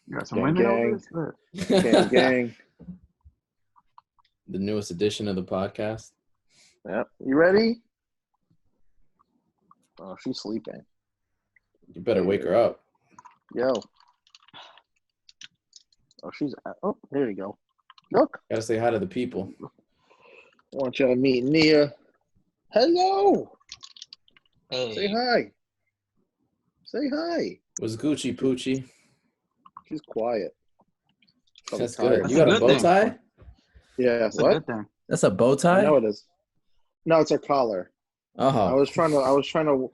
You got some Gang, women over there? Gang, gang. The newest edition of the podcast. Yep. You ready? Oh, she's sleeping. You better wake her up. Yo. Oh, oh, there you go. Look. Gotta say hi to the people. I want y'all to meet Nia. Hello. Hey. Say hi. Say hi. Was Gucci Poochie? She's quiet. That's tired. good. You got a bow tie? Yeah. That's what? a good thing. That's a bow I tie? know it is. No, it's her collar. Oh. I was trying to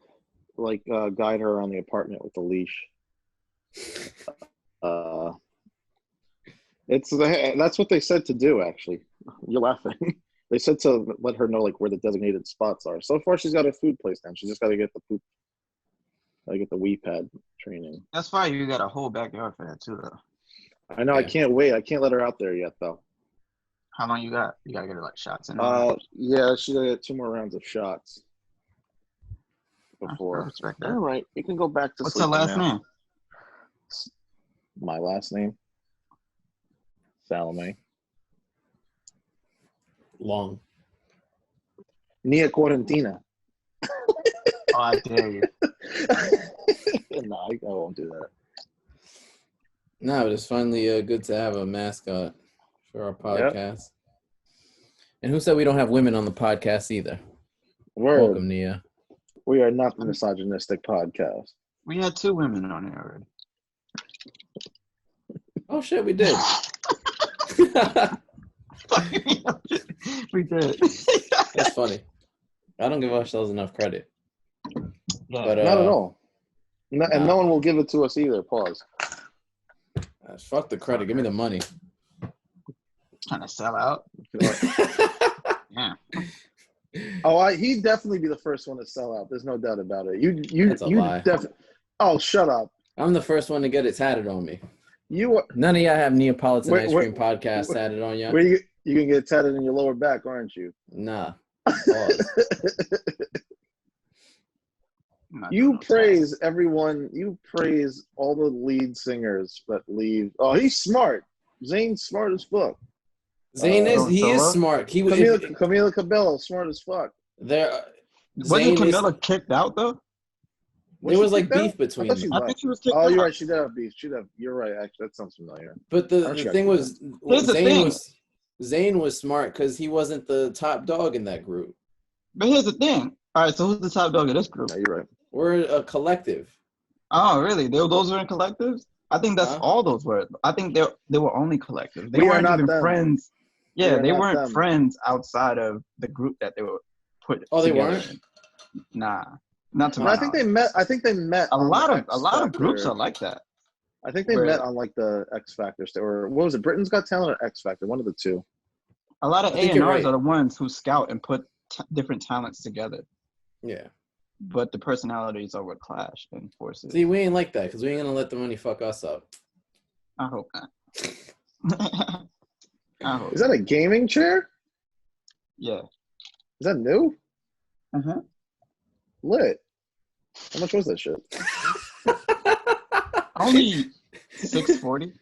like guide her around the apartment with the leash. That's what they said to do. Actually, you're laughing. They said to let her know like where the designated spots are. So far, she's got her food place down. She's just got to get the poop. Got to get the wee pad training. That's fine. You got a whole backyard for that too, though. I know. Yeah. I can't wait. I can't let her out there yet, though. How long you got? You got to get her like shots in. Yeah, she's gonna get 2 more rounds of shots before. I respect that. All right, you can go back to. What's her last name? My last name. Salome. Long. Nia Quarantina. Oh, I dare you. No, I won't do that. No, but it's finally good to have a mascot for our podcast. Yep. And who said we don't have women on the podcast either? Word. Welcome, Nia. We are not the misogynistic podcast. We had 2 women on here already. Oh, shit, we did. We did. That's funny. I don't give ourselves enough credit. Yeah. But, not at all. And no one will give it to us either. Pause. Fuck the credit. Give me the money. Trying to sell out. Yeah. Oh, he'd definitely be the first one to sell out. There's no doubt about it. You lie. Oh, shut up. I'm the first one to get it tatted on me. None of y'all have Neapolitan Ice Cream Podcast tatted on you. Where you can get tatted in your lower back, aren't you? Nah. You praise everyone. You praise all the lead singers that leave. Oh, he's smart. Zane's smart as fuck. Zane is smart. He was Camila Cabello, smart as fuck. Wasn't Camila kicked out though? There was like beef between them. I think she was kicked out. Oh, you're right. She did have beef. You're right. Actually, that sounds familiar. But the thing was, Zane was smart because he wasn't the top dog in that group. But here's the thing. All right, so who's the top dog in this group? No, you're right. We're a collective. Oh, really? Those were in collectives? I think that's all those were. I think they were only collectives. They weren't even friends. Yeah, they weren't friends outside of the group that they were put. Oh, they together. weren't? Nah, not to my knowledge. I think they met. A lot of groups are like that. I think they met on like the X Factor or what was it? Britain's Got Talent or X Factor? One of the two. A lot of A&Rs are the ones who scout and put different talents together. Yeah. But the personalities are what clash and forces. See, we ain't like that because we ain't gonna let the money fuck us up. I hope not. Is that a gaming chair? Yeah. Is that new? Uh-huh. Lit. How much was that shit? Only $640.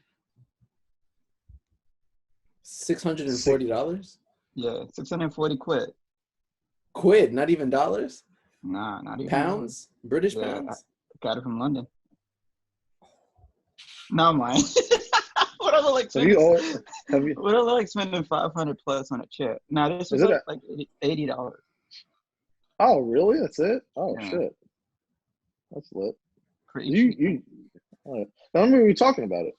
$640? Yeah, 640 quid. Quid, not even dollars? Nah, not even pounds. British pounds. I got it from London. No, mine. What I look like spending? What I look like spending $500 plus on a chair? Nah, this was like $80. Oh, really? That's it? Oh shit, that's lit. Pretty. All right. I remember we were talking about it.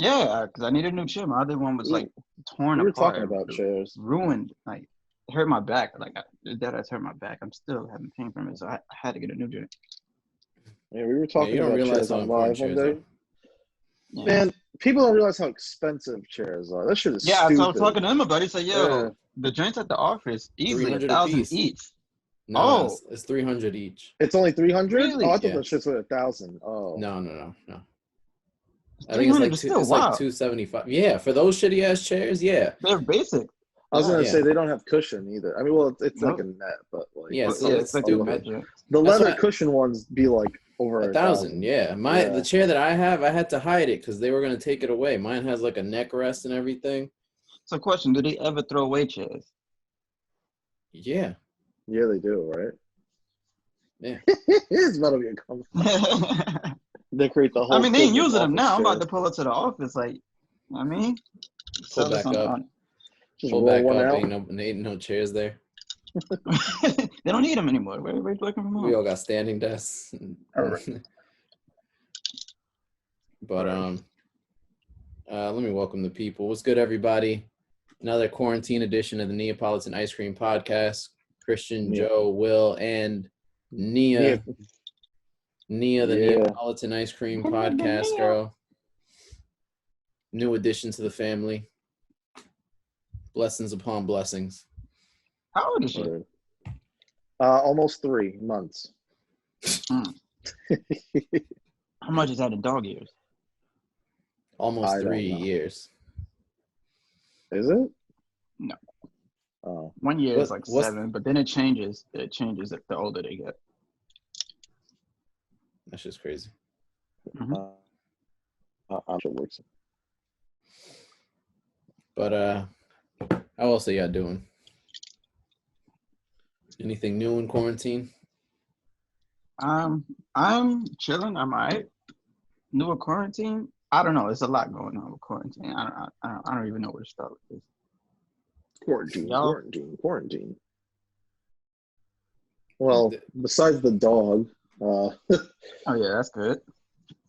Yeah, because I needed a new chair. My other one was like torn apart. We were talking about chairs. Ruined. Like, it hurt my back. Like, that has hurt my back. I'm still having pain from it, so I had to get a new chair. Yeah, we were talking about chairs on live one day. Yeah. Man, people don't realize how expensive chairs are. That shit is stupid. Yeah, so I was talking to him about it. He said, the joints at the office, easily $1,000 each. No, it's 300 each. It's only 300? Really? Oh, I thought that shit's like 1,000. Oh. No. I think it's like 275. Yeah, for those shitty ass chairs, yeah. They're basic. I was gonna say they don't have cushion either. I mean, well, it's like a net, but like it's like the leather cushion ones be like Over 1,000. Yeah. The chair that I have, I had to hide it because they were gonna take it away. Mine has like a neck rest and everything. So, question: do they ever throw away chairs? Yeah. Yeah, they do, right? Yeah. It's about to be a conversation. They create the whole. I mean, they ain't using them now. I'm about to pull up to the office, like, I mean, pull back up. Just pull roll back one up. out. Ain't no chairs there. They don't need them anymore. Everybody's working from home. We all got standing desks. Right. But let me welcome the people. What's good, everybody? Another quarantine edition of the Neapolitan Ice Cream Podcast. Christian, Joe, Will, and Nia. Nia, the Neapolitan Ice Cream Podcast girl. New addition to the family. Blessings upon blessings. How old is she? Almost 3 months. How much is that in dog years? Almost 3 years. Is it? No. Oh. 1 year is like 7, but then it changes. It changes the older they get. That's just crazy. Mm-hmm. I'm sure it works. But how else are y'all doing? Anything new in quarantine? I'm chilling. I'm alright. New quarantine? I don't know. There's a lot going on with quarantine. I don't even know where to start with this. Quarantine. Well, besides the dog. Oh yeah, that's good.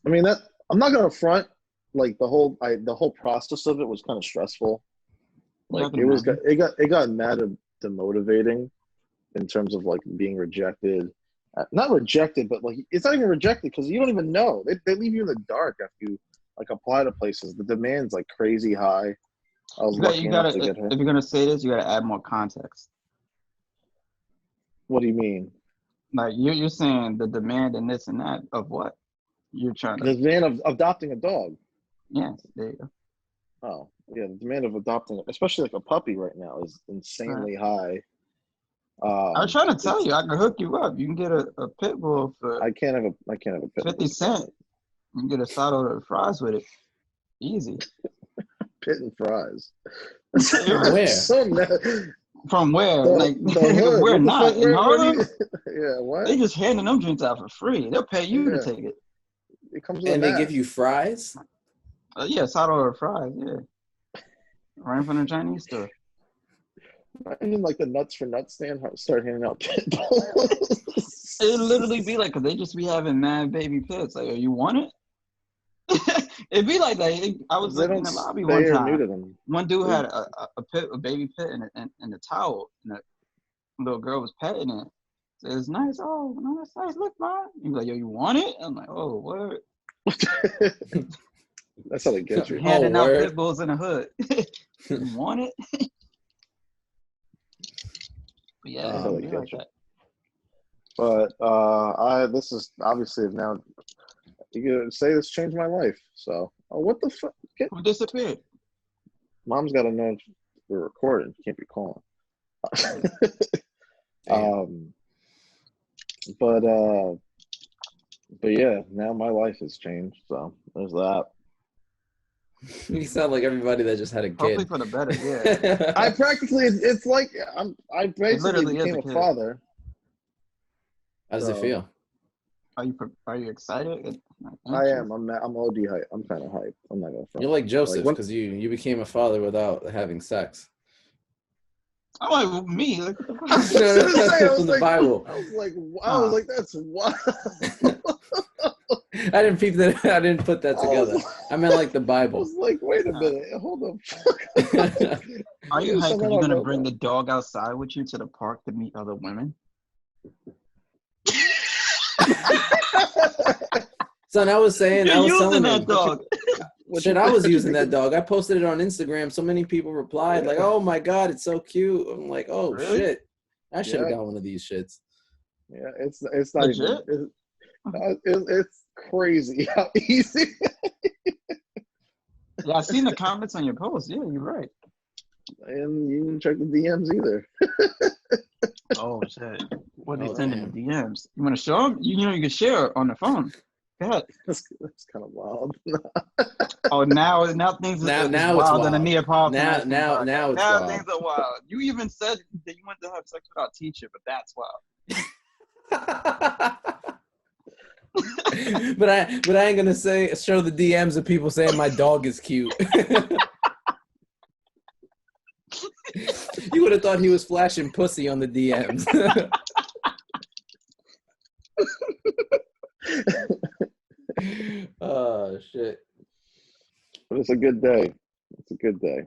I mean I'm not gonna front. Like the whole process of it was kind of stressful. Like it got mad demotivating in terms of like being rejected. Not rejected, but like it's not even rejected because you don't even know. They leave you in the dark after you like apply to places. The demand's like crazy high. I was lucky enough to get her. If you're gonna say this, you gotta add more context. What do you mean? Like you're saying the demand and this and that of what? You're trying to the demand of adopting a dog. Yes, there you go. Oh, yeah, the demand of adopting, especially like a puppy right now, is insanely high. I was trying to tell you, I can hook you up. You can get a pit bull for I can't have a pit bull. 50 cents. You can get a side order of fries with it. Easy. Pit and fries. Where? From where? Where not? In Harlem? Yeah, what? They just handing them drinks out for free. They'll pay you to take it. It comes with and they give you fries? Yeah, side order of fries, yeah. Right from the Chinese store. I mean, like the Nuts for Nuts stand start handing out pit bulls. It'd literally be like, cause they just be having mad baby pits. Like, you want it? It'd be like that. I was in the lobby one time. One dude had a baby pit and a towel, and the little girl was petting it. So it's nice. Oh, no, that's nice. Look, mom. He's like, yo, you want it? I'm like, oh, what? That's how they get you. Handing out pit bulls in the hood. You want it? But yeah, that's how they get like you. that. But this is obviously now. You could say this changed my life. So, what the fuck? Who disappeared? Mom's got to know we're recording. You can't be calling. But yeah, now my life has changed. So there's that. You sound like everybody that just had a kid. Hopefully for the better, yeah. I practically, it's like I basically became a father. How does it feel? Are you excited? I am. I'm OD hype. I'm kind of hyped. I'm not gonna front. You're like Joseph because you became a father without having sex. I'm like me. Like, from the Bible. I was like, that's wild. I didn't peep that. I didn't put that together. I meant like the Bible. I was like, wait a minute, hold up. Are you hyped because you're gonna bring the dog outside with you to the park to meet other women? Son, I was saying, I was using that dog. Shit, I was using that dog. I posted it on Instagram. So many people replied, like, "Oh my god, it's so cute." I'm like, "Oh really? Shit, I should have got one of these shits." Yeah, it's not even. It's crazy how easy. Yeah, I've seen the comments on your post. Yeah, you're right. And you didn't check the DMs either. Oh shit! what they send in the DMs. You want to show them? You know, you can share on the phone. Go ahead. That's kind of wild. Oh, now things now are wild in the Neapolitan. Now it's now wild. Things are wild. You even said that you wanted to have sex with our teacher, but that's wild. but I ain't gonna show the DMs of people saying my dog is cute. You would have thought he was flashing pussy on the DMs. Oh shit! But it's a good day. It's a good day.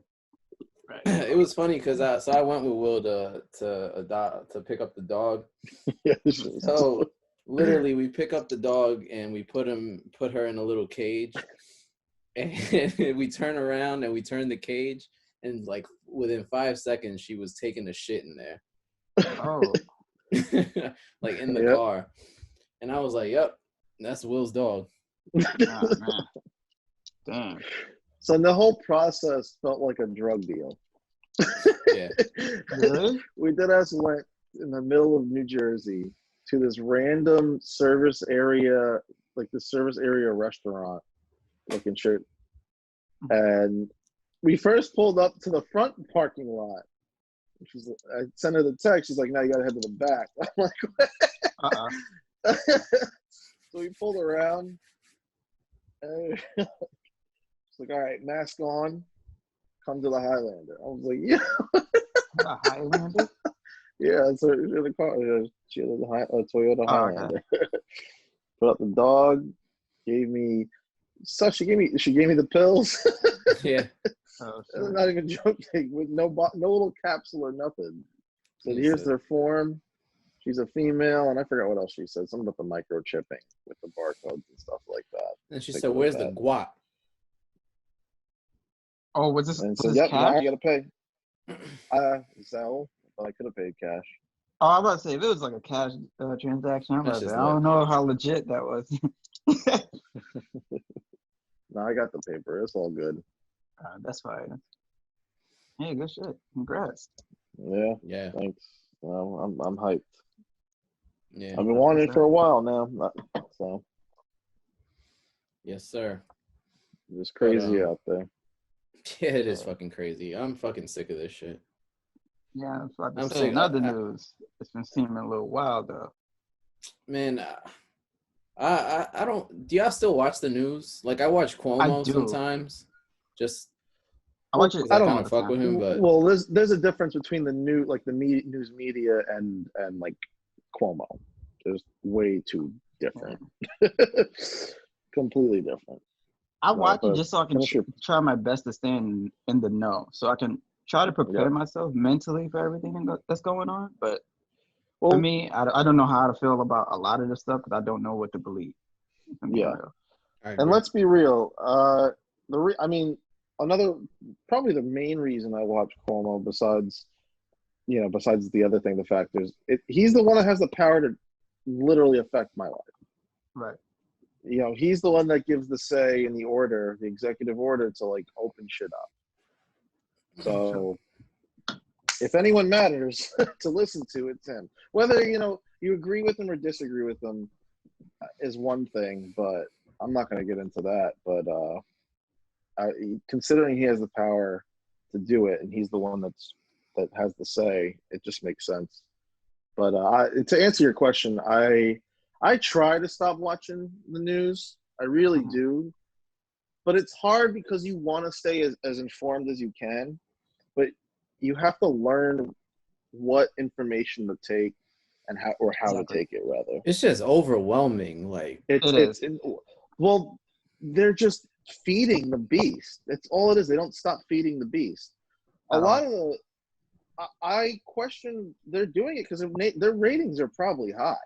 Right. It was funny because I went with Will to pick up the dog. So literally, we pick up the dog and we put her in a little cage, and we turn around and we turn the cage, and like within 5 seconds, she was taking a shit in there. Oh, like in the car, and I was like, "Yep, that's Will's dog." Oh, man. Damn. So the whole process felt like a drug deal. Yeah. Really? We went in the middle of New Jersey to this random service area, like the service area restaurant looking shit. And we first pulled up to the front parking lot. I sent her the text. She's like, "Now you gotta head to the back." I'm like, what? So we pulled around. And she's like, "All right, mask on. Come to the Highlander." I was like, "Yeah." The Highlander? Yeah, so she had a car. She had a Toyota Highlander. Put up the dog. She gave me the pills. Yeah. Oh, not even joking. With no little capsule or nothing. So here's their form. She's a female, and I forgot what else she said. Something about the microchipping with the barcodes and stuff like that. And she said, "Where's the guap?" Oh, was this? And was so, this yep, cash? now I gotta pay. Zelle, but I could have paid cash. Oh, I was about to say if it was like a cash transaction, I don't know how legit that was. No, I got the paper. It's all good. That's fine. Hey, good shit. Congrats. Yeah. Yeah. Thanks. Well, I'm hyped. Yeah. I've been wanting it for a while now. So. Yes, sir. It's crazy out there. Yeah, it is fucking crazy. I'm fucking sick of this shit. Yeah, I was about to say, in other news, it's been seeming a little wild though. Man, I don't. Do y'all still watch the news? Like I watch Cuomo sometimes. I watch it. I don't fuck with him, but there's a difference between the news media and like Cuomo. There's way too different. Completely different. I watch it just so I can try my best to stay in the know, so I can try to prepare myself mentally for everything that's going on. But for me, I don't know how to feel about a lot of this stuff because I don't know what to believe. Yeah, and let's be real. Probably the main reason I watch Cuomo, besides the other thing, the fact is, he's the one that has the power to literally affect my life. Right. He's the one that gives the say in the executive order to like open shit up. So if anyone matters to listen to, it's him. Whether, you agree with him or disagree with him is one thing, but I'm not going to get into that. But considering he has the power to do it and he's the one that has the say, it just makes sense. But to answer your question, I try to stop watching the news. I really do. But it's hard because you want to stay as informed as you can. But you have to learn what information to take and how to take it, rather. It's just overwhelming. Like well, they're just feeding the beast. That's all it is. They don't stop feeding the beast. Lot of I question they're doing it because their ratings are probably high.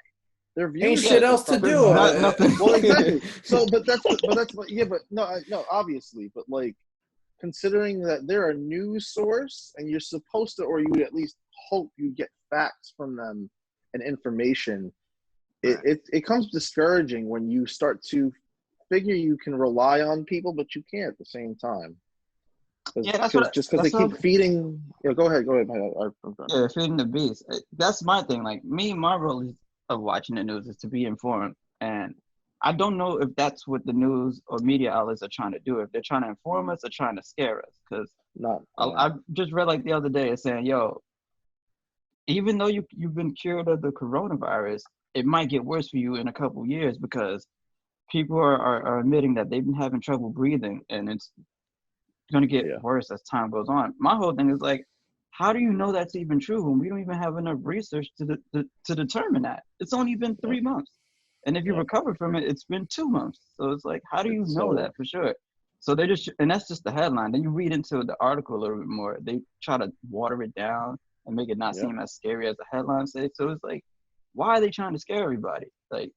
Their views ain't shit else to do. Well, exactly. So, but obviously, but like, considering that they're a news source and you're supposed to, or you at least hope you get facts from them and information, it comes discouraging when you start to figure you can rely on people, but you can't at the same time. Yeah, just because they keep feeding. Yeah, go ahead. Yeah, feeding the beast. That's my thing. Like my role of watching the news is to be informed, and I don't know if that's what the news or media outlets are trying to do. If they're trying to inform us or trying to scare us, because I just read like the other day, it's saying, yo, even though you've been cured of the coronavirus, it might get worse for you in a couple of years because people are admitting that they've been having trouble breathing, and it's going to get worse as time goes on. My whole thing is like, how do you know that's even true when we don't even have enough research to determine that? It's only been 3 months. And if you recover from it, it's been 2 months. So it's like, how do you know that for sure? So they just, and that's just the headline. Then you read into the article a little bit more. They try to water it down and make it not seem as scary as the headline says. So it's like, why are they trying to scare everybody? Like,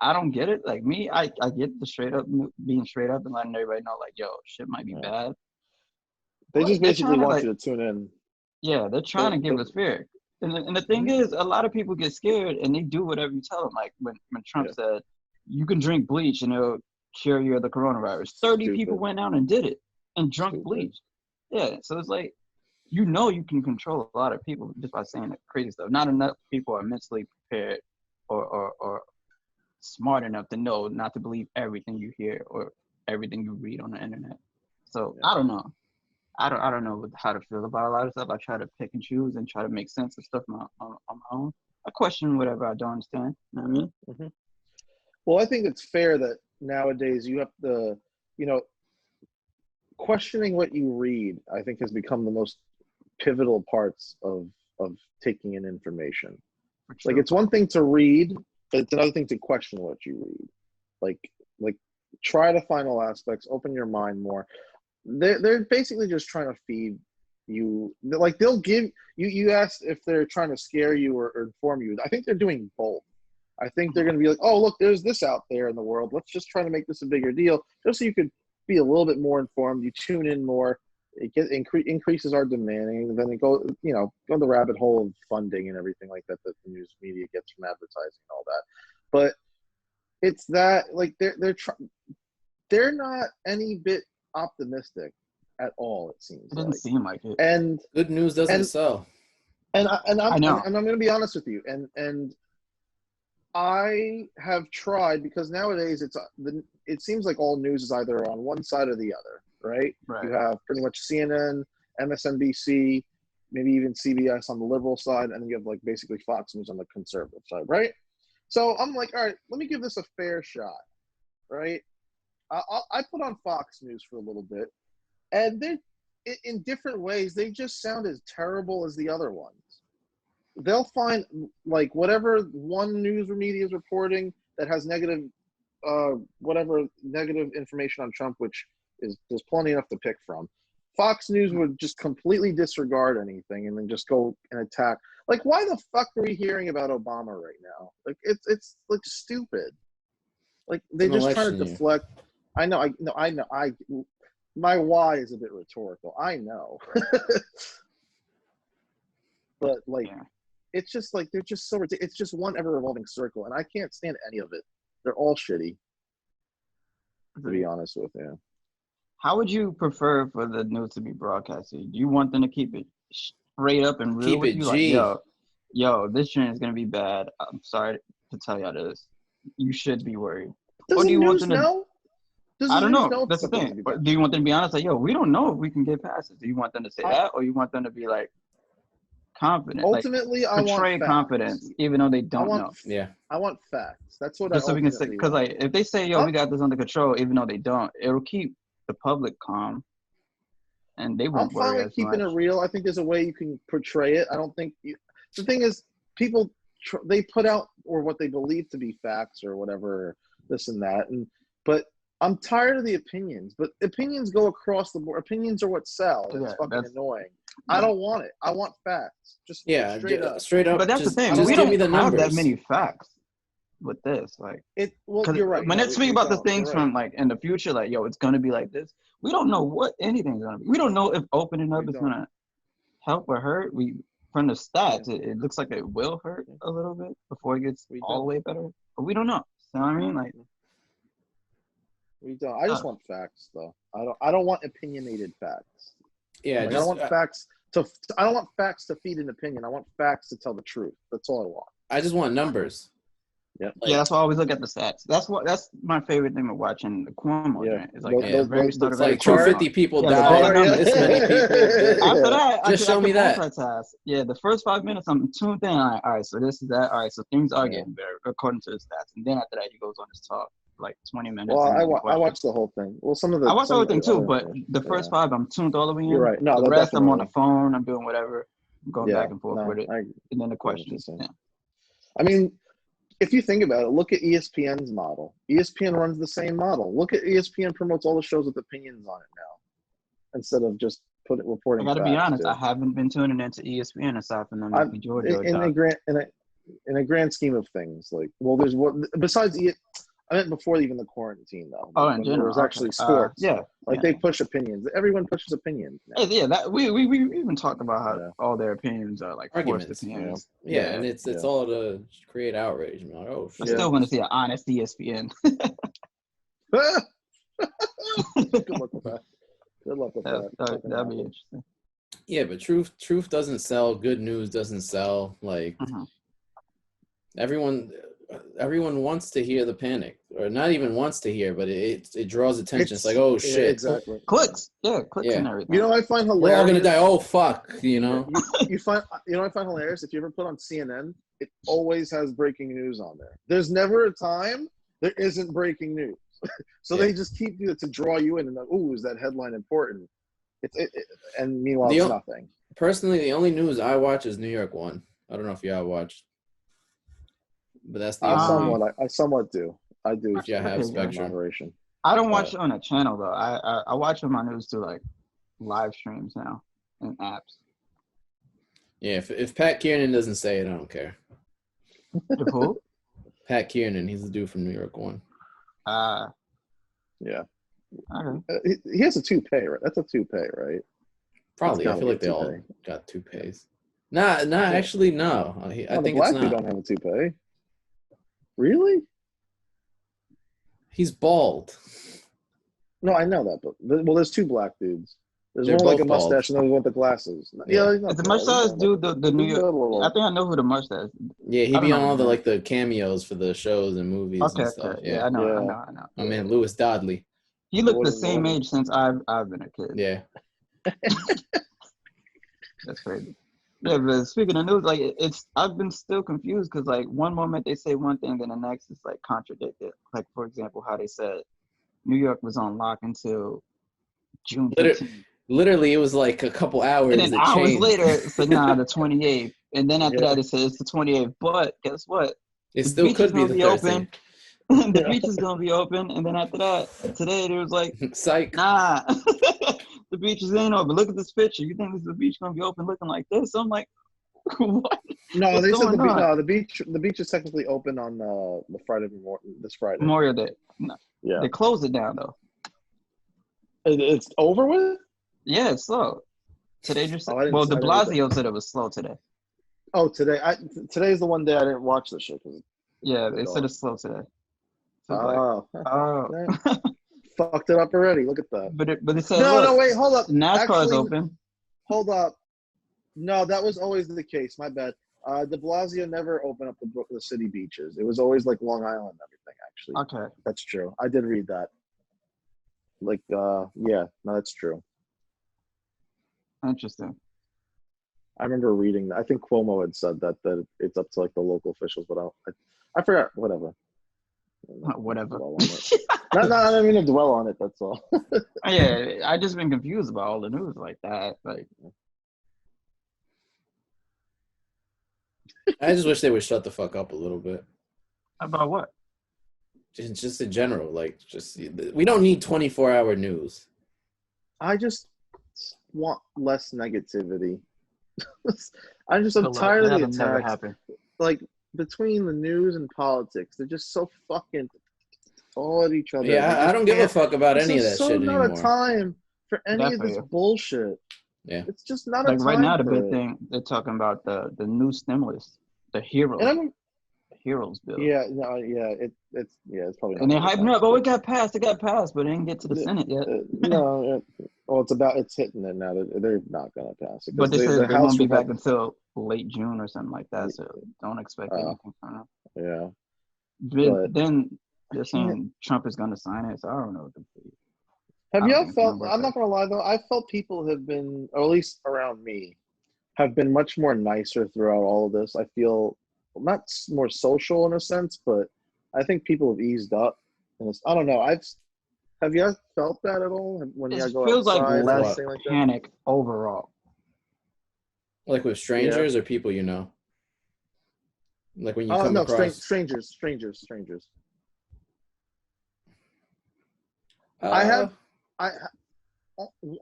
I don't get it. Like me, I get the being straight up and letting everybody know, like, yo, shit might be bad. They just basically want you to tune in. Yeah, they're trying to give us fear. And the thing is, a lot of people get scared and they do whatever you tell them. Like when Trump said, you can drink bleach and it'll cure you of the coronavirus. 30 people went out and did it and drunk bleach. Yeah, so it's like, you can control a lot of people just by saying that crazy stuff. Not enough people are mentally prepared or smart enough to know not to believe everything you hear or everything you read on the internet. So I don't know. I don't know how to feel about a lot of stuff. I try to pick and choose and try to make sense of stuff on my own. I question whatever I don't understand. You know what I mean? Mm-hmm. Well, I think it's fair that nowadays you have to, questioning what you read, I think has become the most pivotal parts of taking in information. Like it's one thing to read, but it's another thing to question what you read. Like try to find all aspects, open your mind more. They're basically just trying to feed you. Like they'll give you asked if they're trying to scare you or inform you. I think they're doing both. I think they're going to be like, oh, look, there's this out there in the world. Let's just try to make this a bigger deal just so you could be a little bit more informed. You tune in more. It increases our demanding, and then it go the rabbit hole of funding and everything like that the news media gets from advertising and all that. But it's that like they're not any bit optimistic at all. It seems. It doesn't seem like it. And good news doesn't sell. And I'm going to be honest with you. And I have tried because nowadays it seems like all news is either on one side or the other. Right? You have pretty much CNN, MSNBC, maybe even CBS on the liberal side, and then you have like basically Fox News on the conservative side, right? So I'm like, all right, let me give this a fair shot, right? I put on Fox News for a little bit, and they, in different ways, they just sound as terrible as the other ones. They'll find like whatever one news media is reporting that has negative information on Trump, which there's plenty enough to pick from. Fox News would just completely disregard anything and then just go and attack. Like, why the fuck are we hearing about Obama right now? Like, it's like stupid. Like they're just trying to deflect. I know. My why is a bit rhetorical. I know, but like, it's just like they're just so ridiculous. It's just one ever revolving circle, and I can't stand any of it. They're all shitty. To be honest with you. How would you prefer for the news to be broadcasted? Do you want them to keep it straight up and real with you? G. Like, yo, this trend is gonna be bad. I'm sorry to tell y'all this. You should be worried. Does the news know? I don't know. That's the thing. Do you want them to be honest? Like, yo, we don't know if we can get past it. Do you want them to say that, or you want them to be like confident? Ultimately, like, portray confidence, even though they don't know. Yeah, I want facts. That's what. Just so we can say, because like if they say, yo, we got this under control, even though they don't, it'll keep the public calm, and they won't worry as much. I'm fine with keeping it real. I think there's a way you can portray it. I don't think the thing is people they put out or what they believe to be facts or whatever, this and that, but I'm tired of the opinions. But opinions go across the board. Opinions are what sell. It's fucking annoying. I don't want it. I want facts. Just straight up. But that's the thing. We don't have that many facts with this. Like you're right. When they speak about the things from like in the future, like yo, it's gonna be like this. We don't know what anything's gonna be. We don't know if opening up is gonna help or hurt. From the stats, it looks like it will hurt a little bit before it gets all the way better. But we don't know. You know what I mean? Like We don't. I just want facts, though. I don't want opinionated facts. Yeah, I don't want facts to. I don't want facts to feed an opinion. I want facts to tell the truth. That's all I want. I just want numbers. Yeah, that's why I always look at the stats. That's my favorite thing of watching the Cuomo. Yeah, it's like it's like 250 people died. This many people. After that, just show me that. Multitask. Yeah, the first 5 minutes I'm tuned in. All right, so this is that. All right, so things are getting better according to the stats. And then after that, he goes on his talk like 20 minutes. Well, I watched the whole thing. Well, I watched everything too, but the first 5 I'm tuned all the way in. You're right. No, the rest I'm on the phone. I'm doing whatever. I'm going back and forth with it. And then the questions. Yeah. I mean, if you think about it, look at ESPN's model. ESPN runs the same model. Look at ESPN promotes all the shows with opinions on it now, instead of just reporting. I got to be honest. I haven't been tuning into ESPN aside from the Georgia. In a grand scheme of things, like, well, there's what besides. I meant before even the quarantine, though. Oh, in general, there was actually sports. They push opinions. Everyone pushes opinions now. Yeah, that we even talked about how all their opinions are like arguments. Opinions. Yeah, and it's all to create outrage. I'm like, oh shit. I still want to see an honest ESPN. Good luck with that. Good luck with that. That'd be interesting. Yeah, but truth doesn't sell. Good news doesn't sell. Like everyone wants to hear the panic, or not even wants to hear, but it draws attention. It's like, oh shit, exactly. Clicks and everything. You know, I find hilarious. We're all gonna die. Oh fuck, you know. I find hilarious. If you ever put on CNN, it always has breaking news on there. There's never a time there isn't breaking news. So they just keep you to draw you in, and like, oh, is that headline important? And meanwhile, it's nothing. Personally, the only news I watch is New York One. I don't know if y'all watched. But that's the I somewhat do. I do. Yeah, have Spectrum. Moderation. I don't watch it on a channel though. I watch on my news through like live streams now and apps. Yeah, if Pat Kiernan doesn't say it, I don't care. Who? Pat Kiernan, he's the dude from New York One. Yeah. Okay. He has a toupee, right? That's a toupee, right? Probably. I feel like they all got toupees. Nah. Actually, no. I think black it's not. Dude don't have a toupee. Really? He's bald. No, I know that, but there's two black dudes. There's one with like a mustache and then one with the glasses. Yeah, the mustache dude, the New York. I think I know who the mustache. Yeah, he be on all the cameos for the shows and movies and stuff. Okay. Yeah, I know. My man, Lewis Dodley. He looked the same age since I've been a kid. Yeah. That's crazy. Yeah, but speaking of news, like I've been still confused because like one moment they say one thing, then the next is like contradicted. Like for example, how they said New York was on lock until June 15th. Literally, it was like a couple hours. And then hours later, it's like the 28th. And then after that, it says it's the 28th. But guess what? It still could be the open. The beach is gonna be open. And then after that, today there was like, psych. Nah. The beach is ain't open. Look at this picture. You think the beach gonna be open looking like this? I'm like, what? No, they said the beach is technically open on the Friday this Friday. Memorial Day. No. Yeah. They closed it down though. It's over with? Yeah, it's slow. Today just de Blasio said it was slow today. Oh, today. Today's the one day I didn't watch the shit. Yeah, they said it's slow today. So fucked it up already. Look at that. But it said no, wait, hold up. NASCAR is open. Hold up. No, that was always the case. My bad. De Blasio never opened up the city beaches. It was always like Long Island and everything. Actually, okay, that's true. I did read that. Like, yeah, no, that's true. Interesting. I remember reading that. I think Cuomo had said that it's up to like the local officials, but I forgot. Whatever. Whatever. I don't mean to dwell on it. That's all. Yeah, I just been confused about all the news like that. Like, I just wish they would shut the fuck up a little bit. About what? Just in general, like, we don't need 24-hour news. I just want less negativity. I'm tired of the attacks. Like, between the news and politics, they're just so fucking all at each other. Yeah, I don't give a fuck about any of that shit anymore. It's not a time for any of this bullshit. Yeah, it's just not a time. Like right now, the big thing they're talking about the new stimulus, the hero. heroes bill. Yeah, no, it's probably not. And they're hyping up. Oh, it got passed, but it didn't get to the Senate yet. It's hitting it now. They're not gonna pass it. But they said they won't be back until late June or something like that. So don't expect anything from them. Yeah. But then they're saying Trump is gonna sign it. So I don't know what to believe. Have y'all felt? I'm not gonna lie though. I felt people have been, or at least around me, have been much more nicer throughout all of this. I feel not more social in a sense, but I think people have eased up. And I don't know. Have you felt that at all when you go feels outside? Like less panic overall. Like with strangers or people you know? Like when you come across strangers. I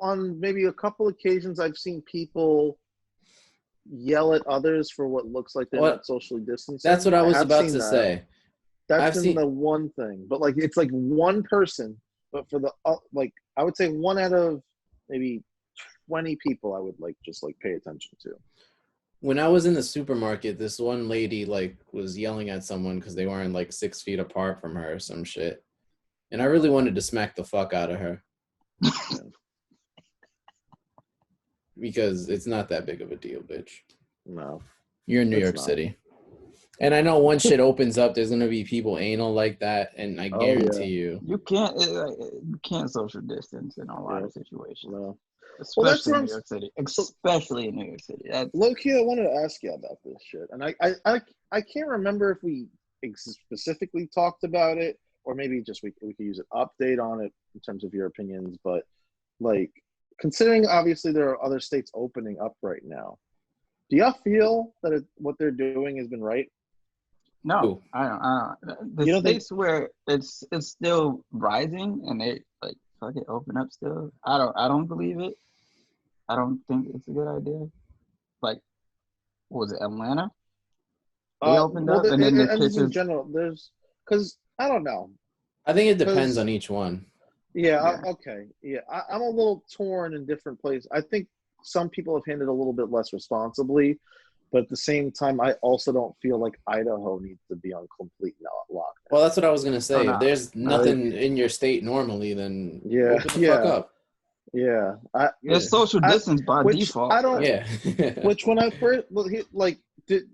on maybe a couple occasions I've seen people yell at others for what looks like they're not socially distancing. That's what I was about to say. That's been the one thing, but like it's like one person, but for the like I would say 1 out of maybe 20 people I would just pay attention to. When I was in the supermarket, this one lady was yelling at someone because they weren't 6 feet apart from her or some shit, and I really wanted to smack the fuck out of her. Because it's not that big of a deal, bitch. No. You're in New York City. And I know once shit opens up, there's going to be people anal like that, and I guarantee you. You can't social distance in a lot of situations. No. Especially in New York City. Especially in New York City. Low-key, I wanted to ask you about this shit. And I can't remember if we specifically talked about it, or maybe just we could use an update on it in terms of your opinions, but considering obviously there are other states opening up right now, do y'all feel that what they're doing has been right? No, I don't. The states where it's still rising and they fuck it, open up still. I don't believe it. I don't think it's a good idea. What was it, Atlanta? They opened up, and then the cases in general. Because I don't know. I think it depends on each one. Yeah. Okay. Yeah. I'm a little torn in different places. I think some people have handled it a little bit less responsibly, but at the same time, I also don't feel like Idaho needs to be on complete lockdown. Well, that's what I was gonna say. If there's nothing in your state normally, then open the fuck up. Yeah. It's social distance by default. I don't. Yeah. Which when I first that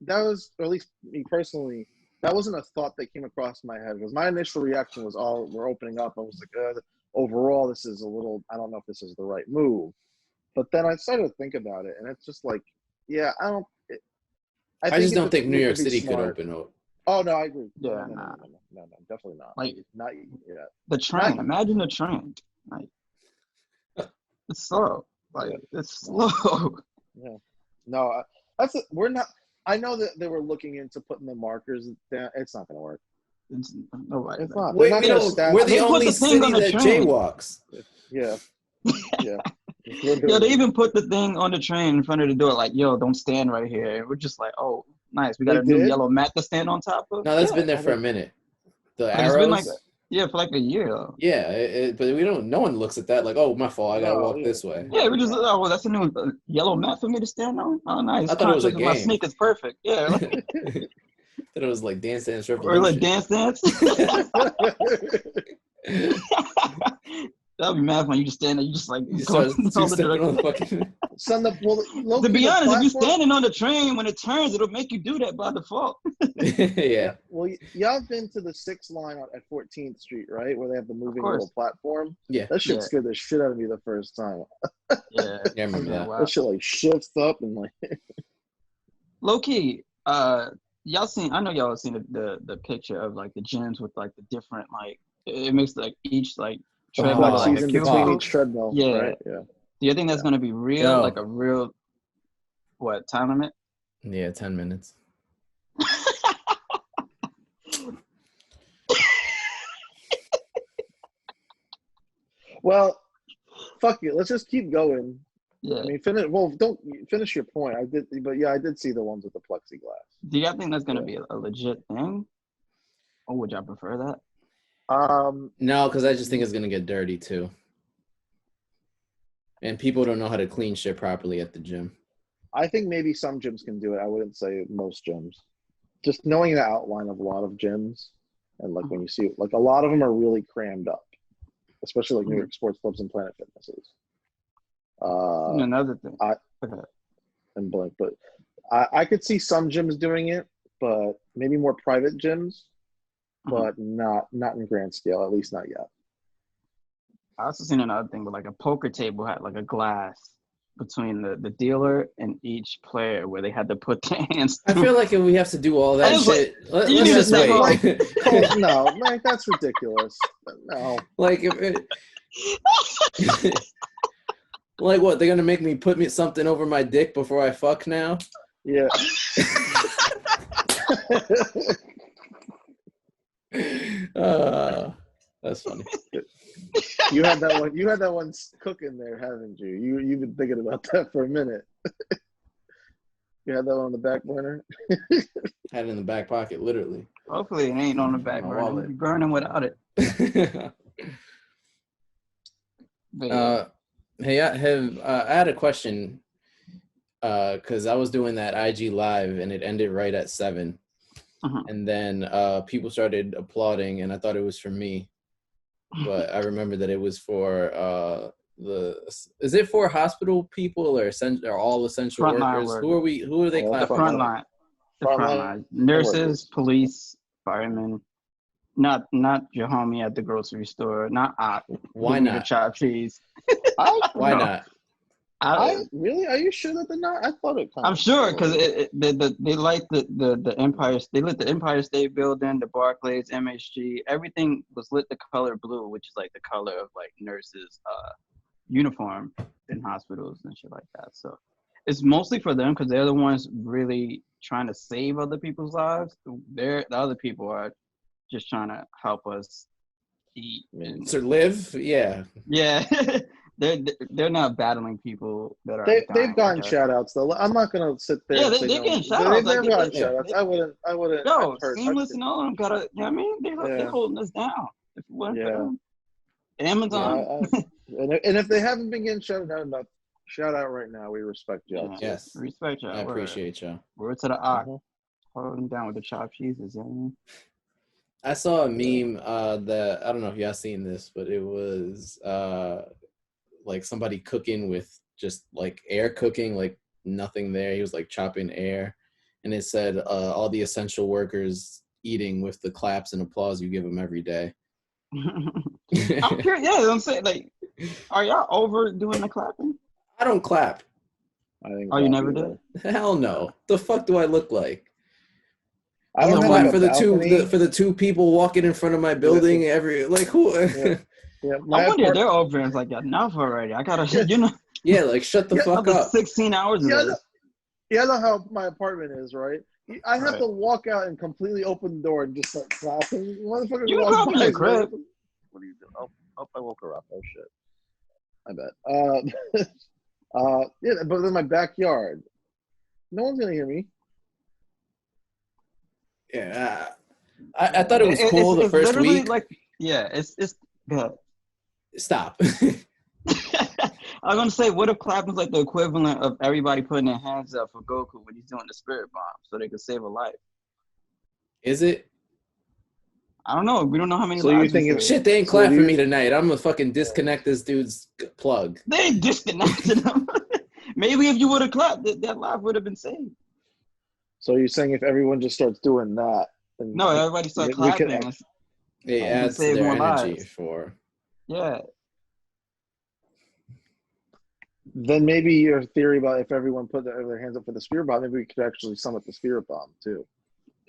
was, or at least me personally, that wasn't a thought that came across my head. Because my initial reaction was, "Oh, we're opening up." I was like, overall, this is a little. I don't know if this is the right move. But then I started to think about it, and it's just yeah, I don't. I just don't think New York City could open up. Oh no, I agree. Yeah, no, definitely not. Not yet. The train. Imagine the train. It's slow. It's slow. Yeah. No, we're not. I know that they were looking into putting the markers down. It's not going to work. It's not. We're the only city that jaywalks. Yeah. Yeah. Yo, they even put the thing on the train in front of the door, yo, don't stand right here. And we're just oh, nice. We got a new yellow mat to stand on top of. No, that's been there for a minute. The arrows. For a year though. Yeah, but we don't. No one looks at that oh, my fault. I gotta walk this way. Yeah, we just well, that's a new yellow mat for me to stand on. Oh, nice. I thought it was a game. My sneakers perfect. Yeah. Thought it was like Dance Dance Revolution. Or Dance Dance. That'd be mad when you just stand there. You just stepping on the fucking. To be honest, if you're standing on the train when it turns, it'll make you do that by default. Yeah. Well, y'all been to the 6 line at 14th Street, right? Where they have the moving little platform. Yeah. That shit scared the shit out of me the first time. Yeah, I remember that. Wow. That shit shifts up and Low key, y'all seen? I know y'all have seen the picture of the gyms with the different it makes each treadmill season between each treadmill. Yeah. Right? Yeah. Do you think that's gonna be real? A real time limit? Yeah, 10 minutes. Well, fuck it. Let's just keep going. Yeah. I mean, don't finish your point. I did see the ones with the plexiglass. Do y'all think that's gonna be a legit thing, or would y'all prefer that? No, because I just think it's gonna get dirty too, and people don't know how to clean shit properly at the gym. I think maybe some gyms can do it. I wouldn't say most gyms. just knowing the outline of a lot of gyms, and like when you see like a lot of them are really crammed up, especially like New York Sports Clubs and Planet Fitnesses. Another thing. And blank, but I could see some gyms doing it, but maybe more private gyms, but not in grand scale, at least not yet. I also seen another thing, but like a poker table had like a glass between the dealer and each player where they had to put their hands through. I feel like if we have to do all that shit, like, let's just wait. Like, no, like that's ridiculous. No. Like if like what? They're gonna make me put something over my dick before I fuck now? Yeah. That's funny. You had that one cooking there, haven't you? You've been thinking about that for a minute. You had that one on the back burner? Had it in the back pocket, literally. Hopefully it ain't on the back burner. We'll be burning without it. Hey, I had a question because I was doing that IG live and it ended right at 7. And then people started applauding and I thought it was for me. But I remember that it was for is it for hospital people or all essential workers? Workers. Who are they clapping? The front line. The front line. Nurses, police, firemen. Not your homie at the grocery store. Not Why not? Chopped cheese. Why not? Really? Are you sure that they're not? I thought it. I'm sure because they light the Empire. They lit the Empire State Building, the Barclays, MSG. Everything was lit the color blue, which is like the color of like nurses' uniform in hospitals and shit like that. So it's mostly for them because they're the ones really trying to save other people's lives. The other people are just trying to help us eat and live. Yeah. They're not battling people that are. They've gotten shout outs though. I'm not gonna sit there. Yeah, they're getting shout outs. They've gotten shout outs. I wouldn't. Yo, Seamless and all of them gotta. You know what I mean? They're holding us down. If it wasn't for them, Amazon. And if they haven't been getting shout out right now, we respect y'all. Yes, respect y'all. I appreciate y'all. Word to the ox. Holding down with the chopped cheeses. You know what I mean? I saw a meme that I don't know if y'all seen this, but it was like somebody cooking with just like air cooking, like nothing there. He was like chopping air, and it said all the essential workers eating with the claps and applause you give them every day. I'm curious. Yeah, I'm saying, like, are y'all overdoing the clapping? I don't clap. You never did? Hell no. The fuck do I look like? I don't clap for the two people walking in front of my building every like who. Yeah, I wonder if they're over and it's like enough already. I gotta, you know. Yeah, like shut the fuck up. 16 hours. You know how my apartment is, right? I have to walk out and completely open the door and just start clapping. Motherfucker, you walk by. Crib. What are you doing? Oh, I woke her up. Oh shit. I bet. Yeah, but in my backyard, no one's gonna hear me. Yeah, I thought it was cool the first week. Like, yeah, it's good. Stop. I was gonna say, what if clapping's like the equivalent of everybody putting their hands up for Goku when he's doing the spirit bomb so they could save a life? Is it? I don't know. We don't know how many. So you think shit? They ain't clapping me tonight. I'm gonna fucking disconnect this dude's plug. They disconnected him. Maybe if you would have clapped, that life would have been saved. So you're saying if everyone just starts doing that? No, everybody starts clapping. It adds to their energy for. Yeah. Then maybe your theory about if everyone put their hands up for the spirit bomb, maybe we could actually summit the spirit bomb too.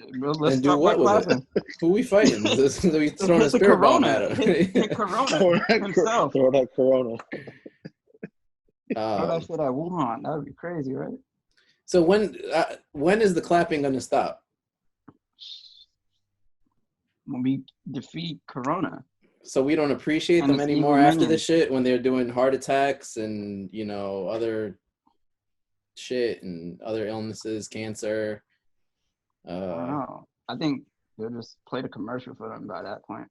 Let's do what with it? Who we fighting? We throwing a spirit bomb at him. Hit Corona himself. Throw that Corona. Throw that shit at Wuhan. That would be crazy, right? So when is the clapping going to stop? When we defeat Corona. So we don't appreciate them anymore after this shit when they're doing heart attacks and, you know, other shit and other illnesses, cancer. I don't know. I think they'll just play the commercial for them by that point.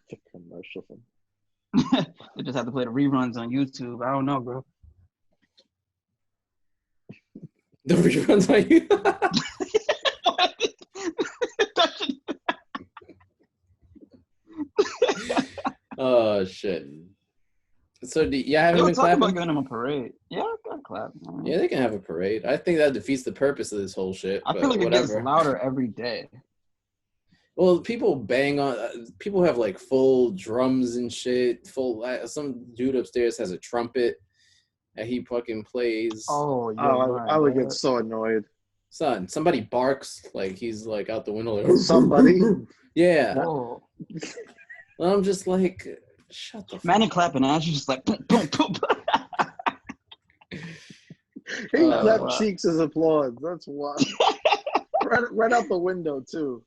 The commercial for them. They just have to play the reruns on YouTube. I don't know, bro. The reruns on YouTube? Oh shit. So haven't been talking clapping? about giving them a parade. Yeah, I got clap. Yeah, they can have a parade. I think that defeats the purpose of this whole shit. I feel like it gets louder every day. Well, people bang on. People have like full drums and shit. Some dude upstairs has a trumpet that he fucking plays. I would get so annoyed. Son, somebody barks like he's like out the window. Like, somebody. Yeah. Whoa. I'm just like, shut the fuck up. Man, and clapping ass, you just like boom, boom, boom. He clapped cheeks as applause. That's wild. right out the window too.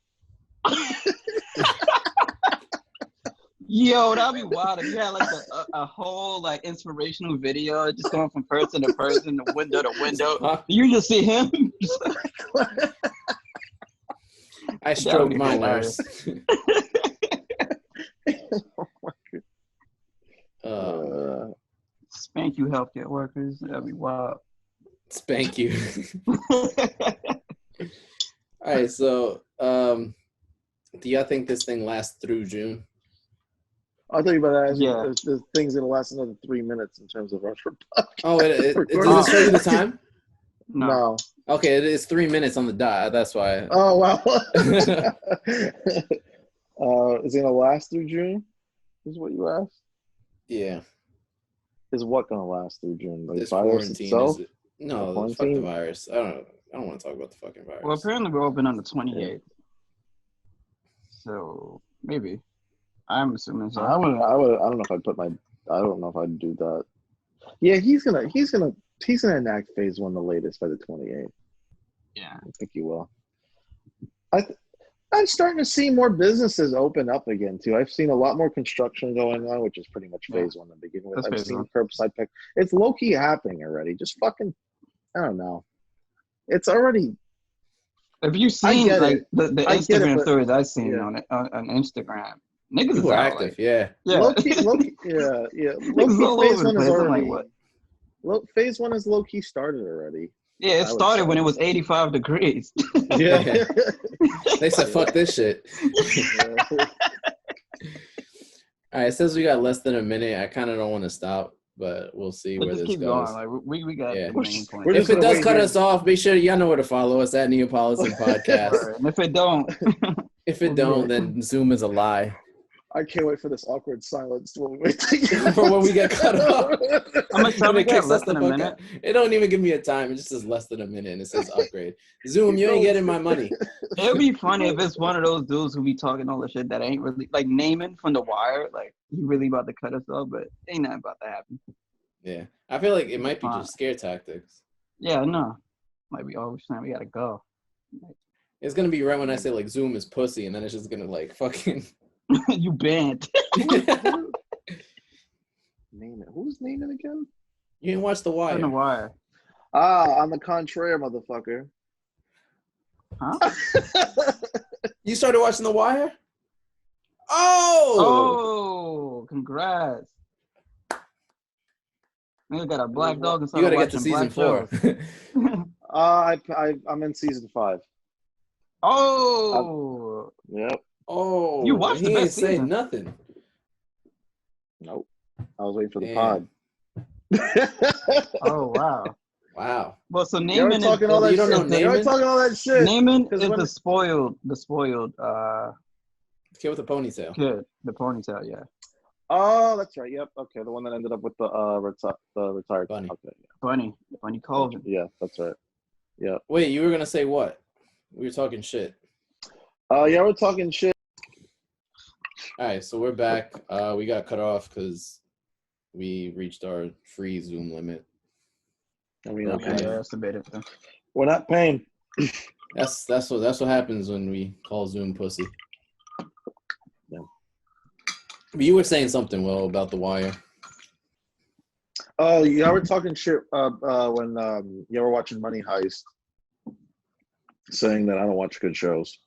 Yo, that'd be wild if you had like a whole like inspirational video just going from person to person, the window to window. You just see him. I stroked my nurse. Spank you healthcare workers. That'd be wild. Spank you. All right, so do y'all think this thing lasts through June? I thought you about asking. Yeah. There's things that'll last another 3 minutes in terms of Rush for podcast. Oh, does it show you the time? No. Okay, it is 3 minutes on the dot. That's why. Oh wow. Is it gonna last through June? Is what you asked? Yeah. Is what gonna last through June? Like this virus itself? No, fuck the virus. I don't want to talk about the fucking virus. Well, apparently we're open on the 28th. So maybe. I'm assuming so. I don't know if I'd put my. I don't know if I'd do that. Yeah, he's gonna enact phase 1 the latest by the 28th. Yeah, I think he will. I'm starting to see more businesses open up again too. I've seen a lot more construction going on, which is pretty much phase 1 to begin with. I've seen curbside pick. It's low key happening already. Just fucking, I don't know. It's already. Have you seen like the Instagram stories I've seen on Instagram? Niggas are active, yeah. Low key, low key, yeah. Low key phase 1 is already. Phase 1 is low key started already. Yeah, it started when it was 85 degrees. Yeah. They said, fuck this shit. All right, it says we got less than a minute. I kind of don't want to stop, but we'll see where this goes. Going. Like, we got the main point. If it does cut us off, be sure y'all know where to follow us at Neapolitan Podcast. Right. And if it don't, then Zoom is a lie. I can't wait for this awkward silence for when we get cut off. How much time it kicks less than a minute? It don't even give me a time. It just says less than a minute, and it says upgrade. Zoom, you ain't getting my money. It'd be funny if it's one of those dudes who be talking all the shit that ain't really like Naaman from The Wire. Like he really about to cut us off, but ain't nothing about to happen. Yeah, I feel like it might be just scare tactics. Yeah, no, might be always saying we gotta go. It's gonna be right when I say like Zoom is pussy, and then it's just gonna like fucking. You banned. Name it. Who's Naaman again? You didn't watch The Wire. On The Wire. On the contrary, motherfucker. Huh? You started watching The Wire? Oh, congrats. Nigga got a black dog and you gotta get to season 4. I'm in season 5. Oh. Yep. Oh, you watched the best season. He season. ain't say nothing. Nope. I was waiting for the pod. Oh wow. Well, so Naaman is talking all that shit. You're talking all that shit. Naaman is the spoiled kid with the ponytail. Kid, the ponytail, yeah. Oh, that's right. Yep. Okay, the one that ended up with the retired bunny. Okay, yeah. Bunny Colvin. Yeah, that's right. Yeah. Wait, you were gonna say what? We were talking shit. Yeah, we're talking shit. All right, so we're back. We got cut off because we reached our free Zoom limit. And we're not paying. That's what happens when we call Zoom pussy. Yeah. But you were saying something, Will, about The Wire. Oh, yeah, we're talking shit when you were watching Money Heist, saying that I don't watch good shows.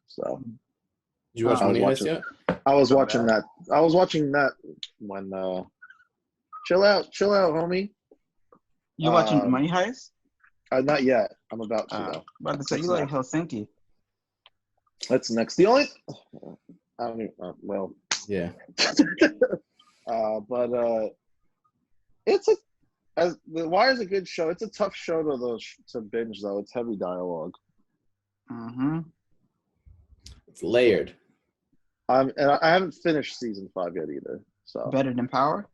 So. Did you watch Money Heist yet? I was watching that. I was watching that when. Chill out, homie. You watching Money Heist? Not yet. I'm about to. Though. About to say you like Helsinki. That's next. The only. I don't even. Well, Yeah. But The Wire's a good show. It's a tough show to binge though. It's heavy dialogue. Mm-hmm. It's layered. And I haven't finished season 5 yet either. So Better than Power?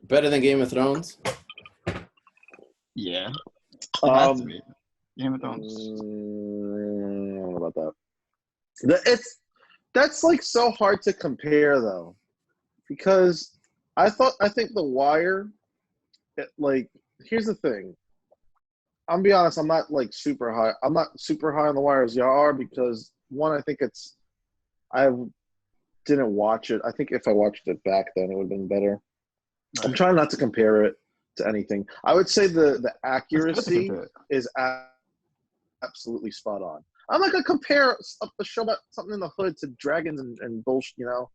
Better than Game of Thrones? Yeah. It has to be. Game of Thrones. I don't know about that. That's like so hard to compare though, because I think The Wire. Here's the thing. I'm be honest. I'm not like super high. I'm not super high on The Wire as y'all are because one, I think I didn't watch it. I think if I watched it back then, it would have been better. Right. I'm trying not to compare it to anything. I would say the accuracy is absolutely spot on. I'm not gonna compare a show about something in the hood to dragons and bullshit. You know,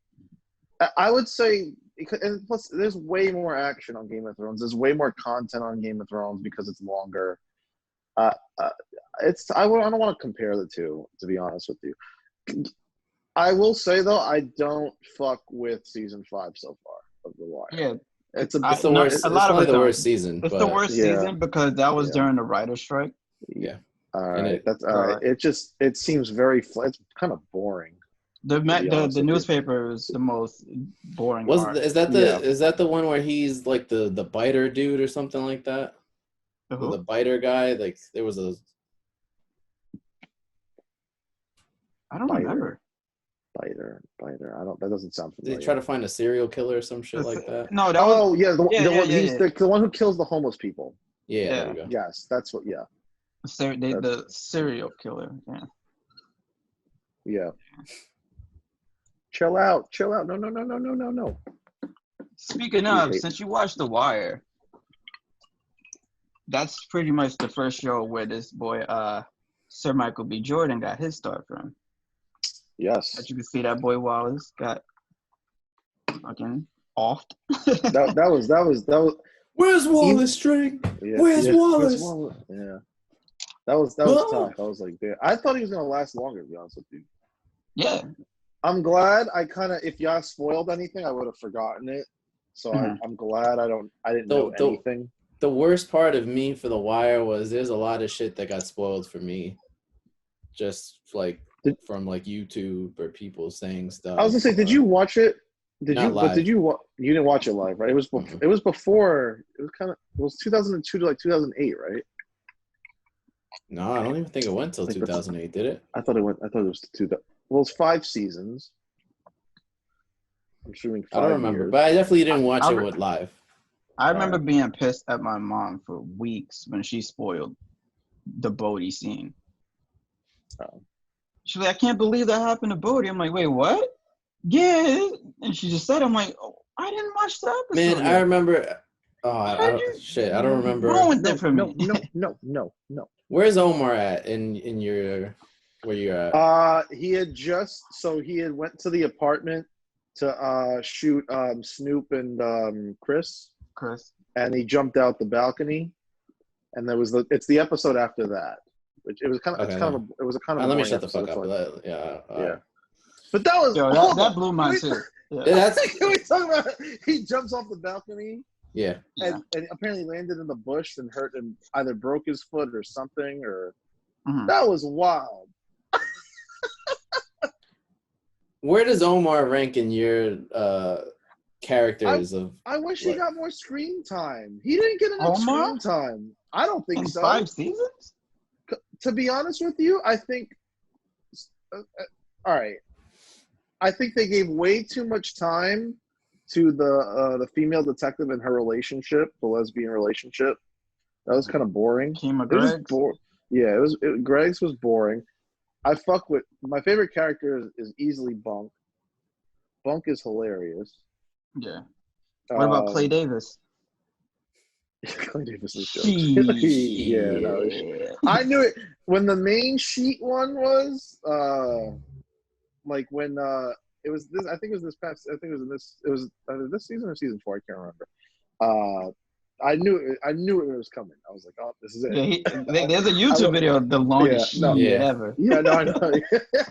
I would say, and plus, there's way more action on Game of Thrones. There's way more content on Game of Thrones because it's longer. I don't want to compare the two, to be honest with you. I will say though, I don't fuck with season 5 so far of The Wire. Yeah. It's the worst. It's probably the worst season. It's the worst season because that was during the writer's strike. Yeah. All right. That's all right. It seems very it's kind of boring. The newspaper is the most boring. Is that the one where he's like the biter dude or something like that? The biter guy. Like there was a. I don't remember. Biter. That doesn't sound familiar. Did he try to find a serial killer or some shit like that? No, that was. He's the one who kills the homeless people. Yeah. There we go. Yes, that's what. Yeah. The serial killer. Yeah. Yeah. Chill out. No. Speaking of, since you watched The Wire, that's pretty much the first show where this boy, Sir Michael B. Jordan, got his start from. Yes. As you can see, that boy Wallace got fucking offed. that was. Where's Wallace string? Yeah, Where's Wallace? Yeah. That was tough. I was like, damn. I thought he was gonna last longer, to be honest with you. Yeah. I'm glad if y'all spoiled anything, I would have forgotten it. So I'm glad I didn't know anything. The worst part of me for The Wire was there's a lot of shit that got spoiled for me. Just like from like YouTube or people saying stuff. I was gonna say, did you watch it? Live. But you didn't watch it live, right? It was before. It was 2002 to like 2008, right? No, I don't even think it went till 2008, did it? I thought it was 2000. Well, it's 5 seasons. I'm assuming 5 I don't remember, years. but I definitely didn't watch it live. I remember being pissed at my mom for weeks when she spoiled the Bodhi scene. Oh. She's like, I can't believe that happened to Bodhi. I'm like, wait, what? Yeah. And she just said, I'm like, oh, I didn't watch the episode. Man, I remember. Oh, I don't remember. Ruined it for me. No. Where's Omar at in your where you're at? He had went to the apartment to shoot Snoop and Chris, and he jumped out the balcony, and it's the episode after that, which it was kind of let me shut the fuck up. Yeah. But that was that blew my too. Yeah. That's we talking about. He jumps off the balcony. Yeah. And apparently landed in the bush and hurt and either broke his foot or something or that was wild. Where does Omar rank in your characters I wish he got more screen time. He didn't get enough screen time. I don't think so. 5 seasons? To be honest with you, I think all right. I think they gave way too much time to the female detective and her relationship, the lesbian relationship. That was kind of boring. Greg's was boring. I fuck with my favorite character is easily Bunk. Bunk is hilarious. Yeah. What about Clay Davis? Clay Davis is I knew it when the main sheet one was like when it was this. I think it was this past. I think it was in this. It was either this season or season 4. I can't remember. I knew it was coming. I was like, oh, this is it. Yeah, there's a YouTube video of the longest shit ever. Yeah, no, I know.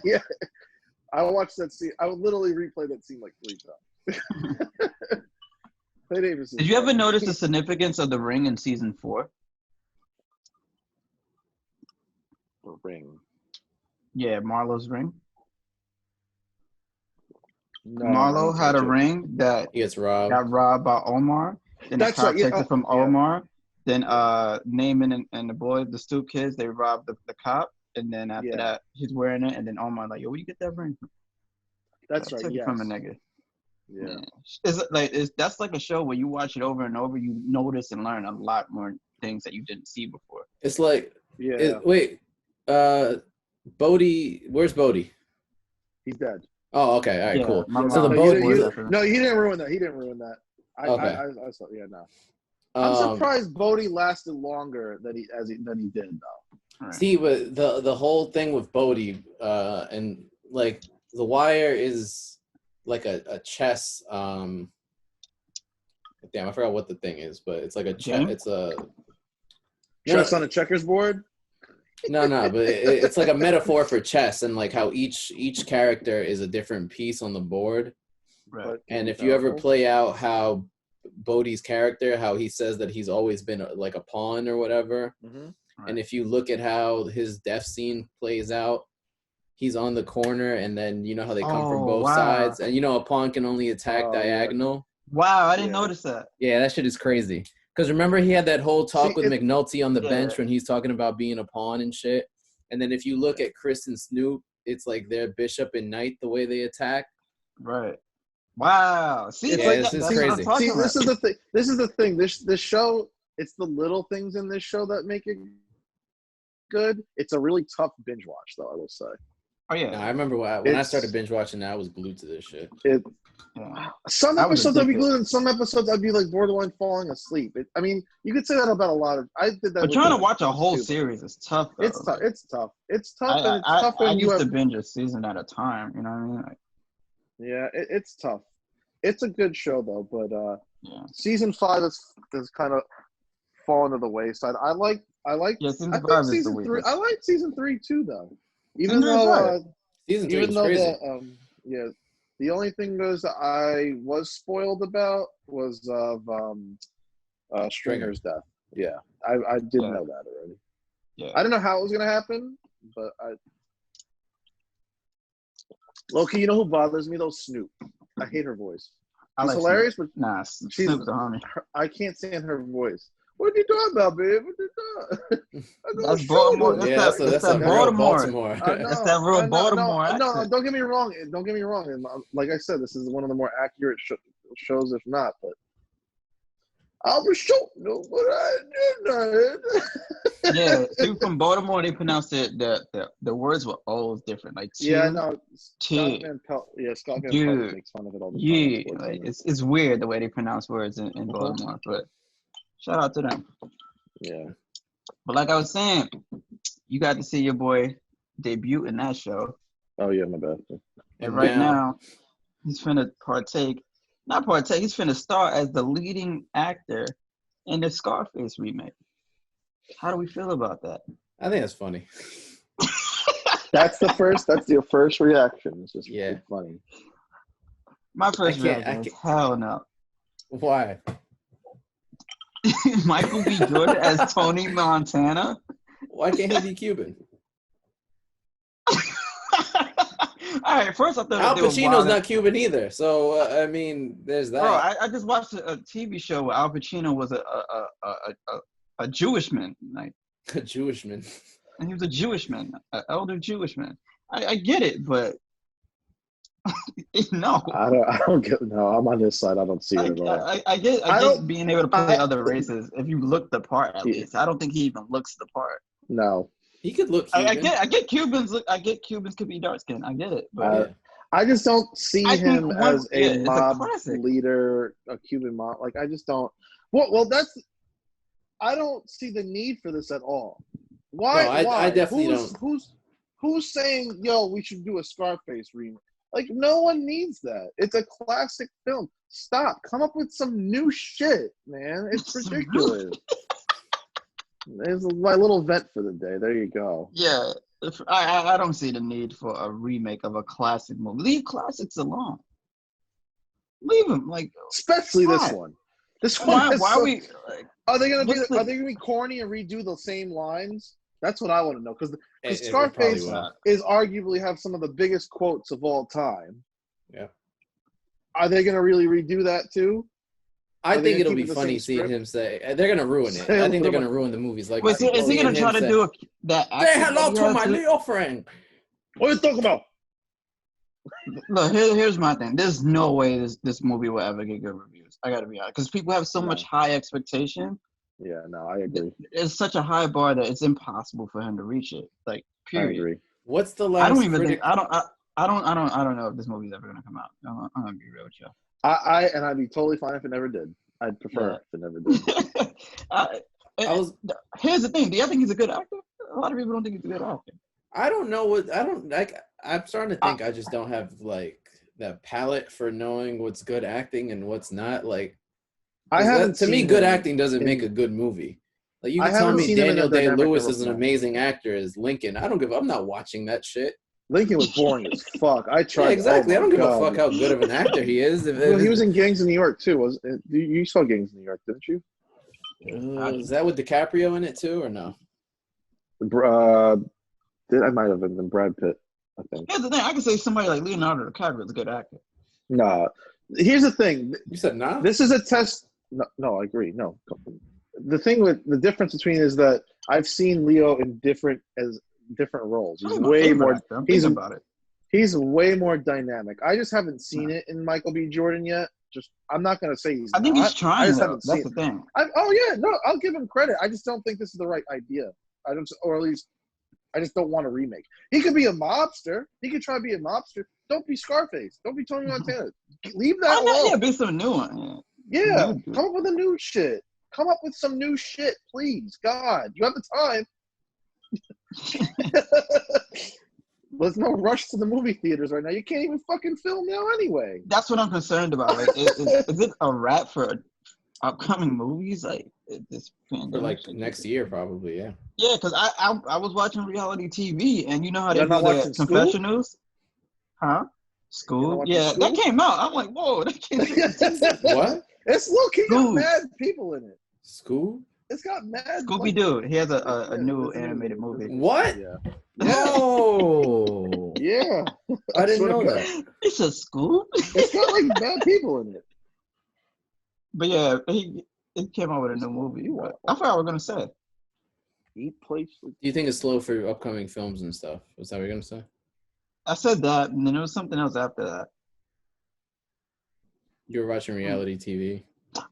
Yeah. I watched that scene. I would literally replay that scene like 3 times. Did you ever notice the significance of the ring in season 4? The ring. Yeah, Marlo's ring. No, Marlo had a ring that he gets robbed. Got robbed by Omar. Then the cop takes it from Omar. Then Naaman and the boys, the Stoop kids, they robbed the cop. And then after that, he's wearing it. And then Omar like, yo, where you get that ring from? That's right. Took it from a nigga. Yeah. That's like a show where you watch it over and over, you notice and learn a lot more things that you didn't see before. It's like, Bodie, where's Bodie? He's dead. Oh, okay. All right, cool. So the boat no, he didn't ruin that. I saw. Yeah, no. I'm surprised Bodie lasted longer than he did though. Right. See, but the whole thing with Bodie, and like The Wire is like a chess. Damn, I forgot what the thing is, but it's like a chess. It's a chess on a checkers board. No, but it's like a metaphor for chess, and like how each character is a different piece on the board. Right. And if you ever play out how Bodhi's character, how he says that he's always been like a pawn or whatever, right. And if you look at how his death scene plays out, he's on the corner, and then you know how they come from both sides, and you know a pawn can only attack diagonal. Wow, I didn't notice that. Yeah, that shit is crazy. Because remember, he had that whole talk with McNulty on the bench when he's talking about being a pawn and shit. And then if you look at Chris and Snoop, it's like their bishop and knight, the way they attack. Right. Wow. See, this is crazy. See, this is the thing. This is the thing. This show, it's the little things in this show that make it good. It's a really tough binge watch, though, I will say. Oh, yeah. No, I remember when I started binge watching that, I was glued to this shit. Some episodes I'd be glued, and some episodes I'd be like borderline falling asleep. I mean, you could say that about a lot of. I did that. But trying to watch a whole series is tough. Though. It's tough. It's tough. It's tough. And it's tough when I used to binge a season at a time. You know what I mean? Yeah, it's tough. It's a good show though, but season 5 is kind of fallen to the wayside. I like. Season 5 is the weakest. I like season 3 too, though. Even though season 3 is crazy. The only thing I was spoiled about was of Stringer's death. Yeah, I did know that already. Yeah, I don't know how it was gonna happen, but Loki, you know who bothers me though? Snoop. I hate her voice. She's hilarious, Snoop. But Snoop's the homie. I can't stand her voice. What are you doing about, babe? What you doing? That's Baltimore. That's that Baltimore. That's that real Baltimore. No, don't get me wrong. Don't get me wrong. And like I said, this is one of the more accurate shows, if not. But I was shooting, but I did not. Yeah, see, from Baltimore, they pronounced it. The words were always different. Like Scott Van Pelt makes fun of it all the time. Yeah, like it's weird the way they pronounce words in Baltimore, but. Shout out to them. Yeah. But like I was saying, you got to see your boy debut in that show. Oh, yeah, my bad. And right now, he's finna he's finna star as the leading actor in the Scarface remake. How do we feel about that? I think that's funny. That's your first reaction. It's just funny. My first reaction is hell no. Why? Michael B. Jordan as Tony Montana? Why can't he be Cuban? All right, first I thought Al Pacino's not Cuban either, so I mean, there's that. Bro, I just watched a TV show where Al Pacino was a Jewish man, like a Jewish man, and he was a Jewish man, an elder Jewish man. I get it, but no, I don't get. No, I'm on this side. I don't see it at all. I get being able to play other races if you look the part at least. I don't think he even looks the part. No, he could look Cuban. I get Cubans. I get Cubans could be dark skinned. I get it, but I just don't see him as a mob leader, a Cuban mob. Like I just don't. Well, I don't see the need for this at all. Why? No, I definitely don't. Who's saying, yo, we should do a Scarface remake? Like, no one needs that. It's a classic film. Stop. Come up with some new shit, man. It's ridiculous. There's my little vent for the day. There you go. Yeah. I don't see the need for a remake of a classic movie. Leave classics alone. Leave them, like, especially why? this one. This one. Why are we? Like, are they gonna be corny and redo the same lines? That's what I want to know. Because Scarface is arguably have some of the biggest quotes of all time. Yeah. Are they gonna really redo that too? I think it'll be funny seeing him say they're gonna ruin it. I think they're gonna ruin the movies. Like, wait, is he gonna try to do that? Say hello to my little friend. What are you talking about? Look, here's my thing. There's no way this movie will ever get good reviews. I gotta be honest, because people have so much high expectation. Yeah, no, I agree. It's such a high bar that it's impossible for him to reach it. Like, period. I agree. What's the last? I don't even think. I don't know if this movie's ever gonna come out. I'm gonna be real with you. I'd be totally fine if it never did. I'd prefer if it never did. Here's the thing. Do you think he's a good actor? A lot of people don't think he's a good actor. I don't know what I don't like. I'm starting to think I just don't have like that palate for knowing what's good acting and what's not. Like, to me, good acting doesn't make a good movie. Like, you can tell me Daniel Day-Lewis is an amazing actor as Lincoln. I'm not watching that shit. Lincoln was boring as fuck. I tried. Yeah, exactly. I don't give a fuck how good of an actor he is. Well, he was in Gangs of New York too. You saw Gangs of New York, didn't you? Is that with DiCaprio in it too, or no? I might have been Brad Pitt. I think. Here's the thing. I can say somebody like Leonardo DiCaprio is a good actor. Nah. Here's the thing. You said nah? This is a test. No, I agree. No. The thing with the difference between is that I've seen Leo in different roles. He's way more. He's way more dynamic. I just haven't seen it in Michael B. Jordan yet. I'm not gonna say he's. I think he's trying. That's the thing. I'll give him credit. I just don't think this is the right idea. Or at least, I just don't want a remake. He could be a mobster. He could try to be a mobster. Don't be Scarface. Don't be Tony Montana. Leave that alone. Yeah, be some new one. Yeah, come up with a new shit. Come up with some new shit, please. God, you have the time. There's no rush to the movie theaters right now. You can't even fucking film now anyway. That's what I'm concerned about. Like, is it a wrap for upcoming movies? Like, this pandemic? For like next year, probably, yeah. Yeah, because I was watching reality TV, and you know how they do the confessionals? Huh? School? Yeah, School? That came out. I'm like, whoa, that came out. What? It's got mad people in it. School? It's got mad. Scooby-Doo. He has a new animated movie. What? Yeah. No. Yeah. I didn't know that. It's a school? It's got like bad people in it. But yeah, it came out with a new movie. I forgot what I was gonna say. Eat places. Do you think it's slow for upcoming films and stuff? Was that what you're gonna say? I said that, and then there was something else after that. You were watching reality TV.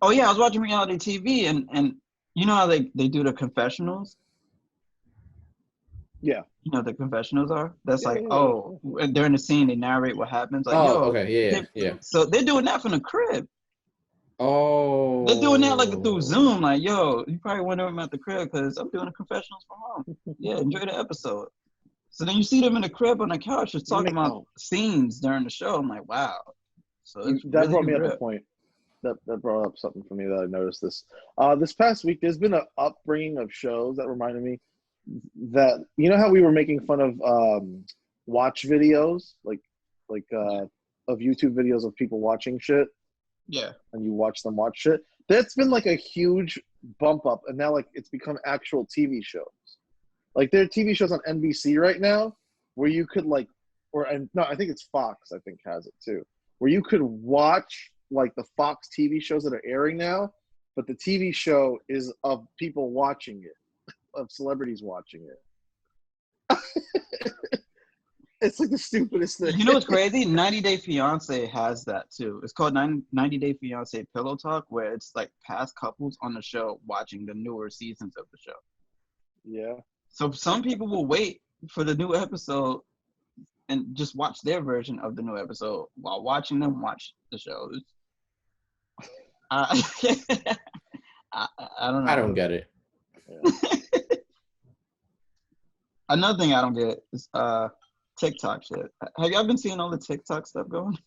Oh yeah, I was watching reality TV, and you know how they do the confessionals? Yeah. You know what the confessionals are? That's during the scene they narrate what happens. Like, okay, yeah. So they're doing that from the crib. Oh. They're doing that like through Zoom. Like, yo, you probably went over at the crib because I'm doing the confessionals from home. Yeah, enjoy the episode. So then you see them in the crib on the couch just talking about scenes during the show. I'm like, wow. So that brought me up a point. That brought up something for me that I noticed this. This past week, there's been an upbringing of shows that reminded me that, you know how we were making fun of watch videos, like of YouTube videos of people watching shit? Yeah. And you watch them watch shit? That's been like a huge bump up, and now like it's become actual TV shows. Like there are TV shows on NBC right now where you could I think it's Fox, I think has it too, where you could watch like the Fox TV shows that are airing now, but the TV show is of people watching it, of celebrities watching it. It's like the stupidest thing. You know what's crazy? 90 Day Fiance has that too. It's called 90 Day Fiance Pillow Talk, where it's like past couples on the show watching the newer seasons of the show. Yeah. So some people will wait for the new episode and just watch their version of the new episode while watching them watch the shows. I don't know. I don't get it. Yeah. Another thing I don't get is TikTok shit. Have y'all been seeing all the TikTok stuff going?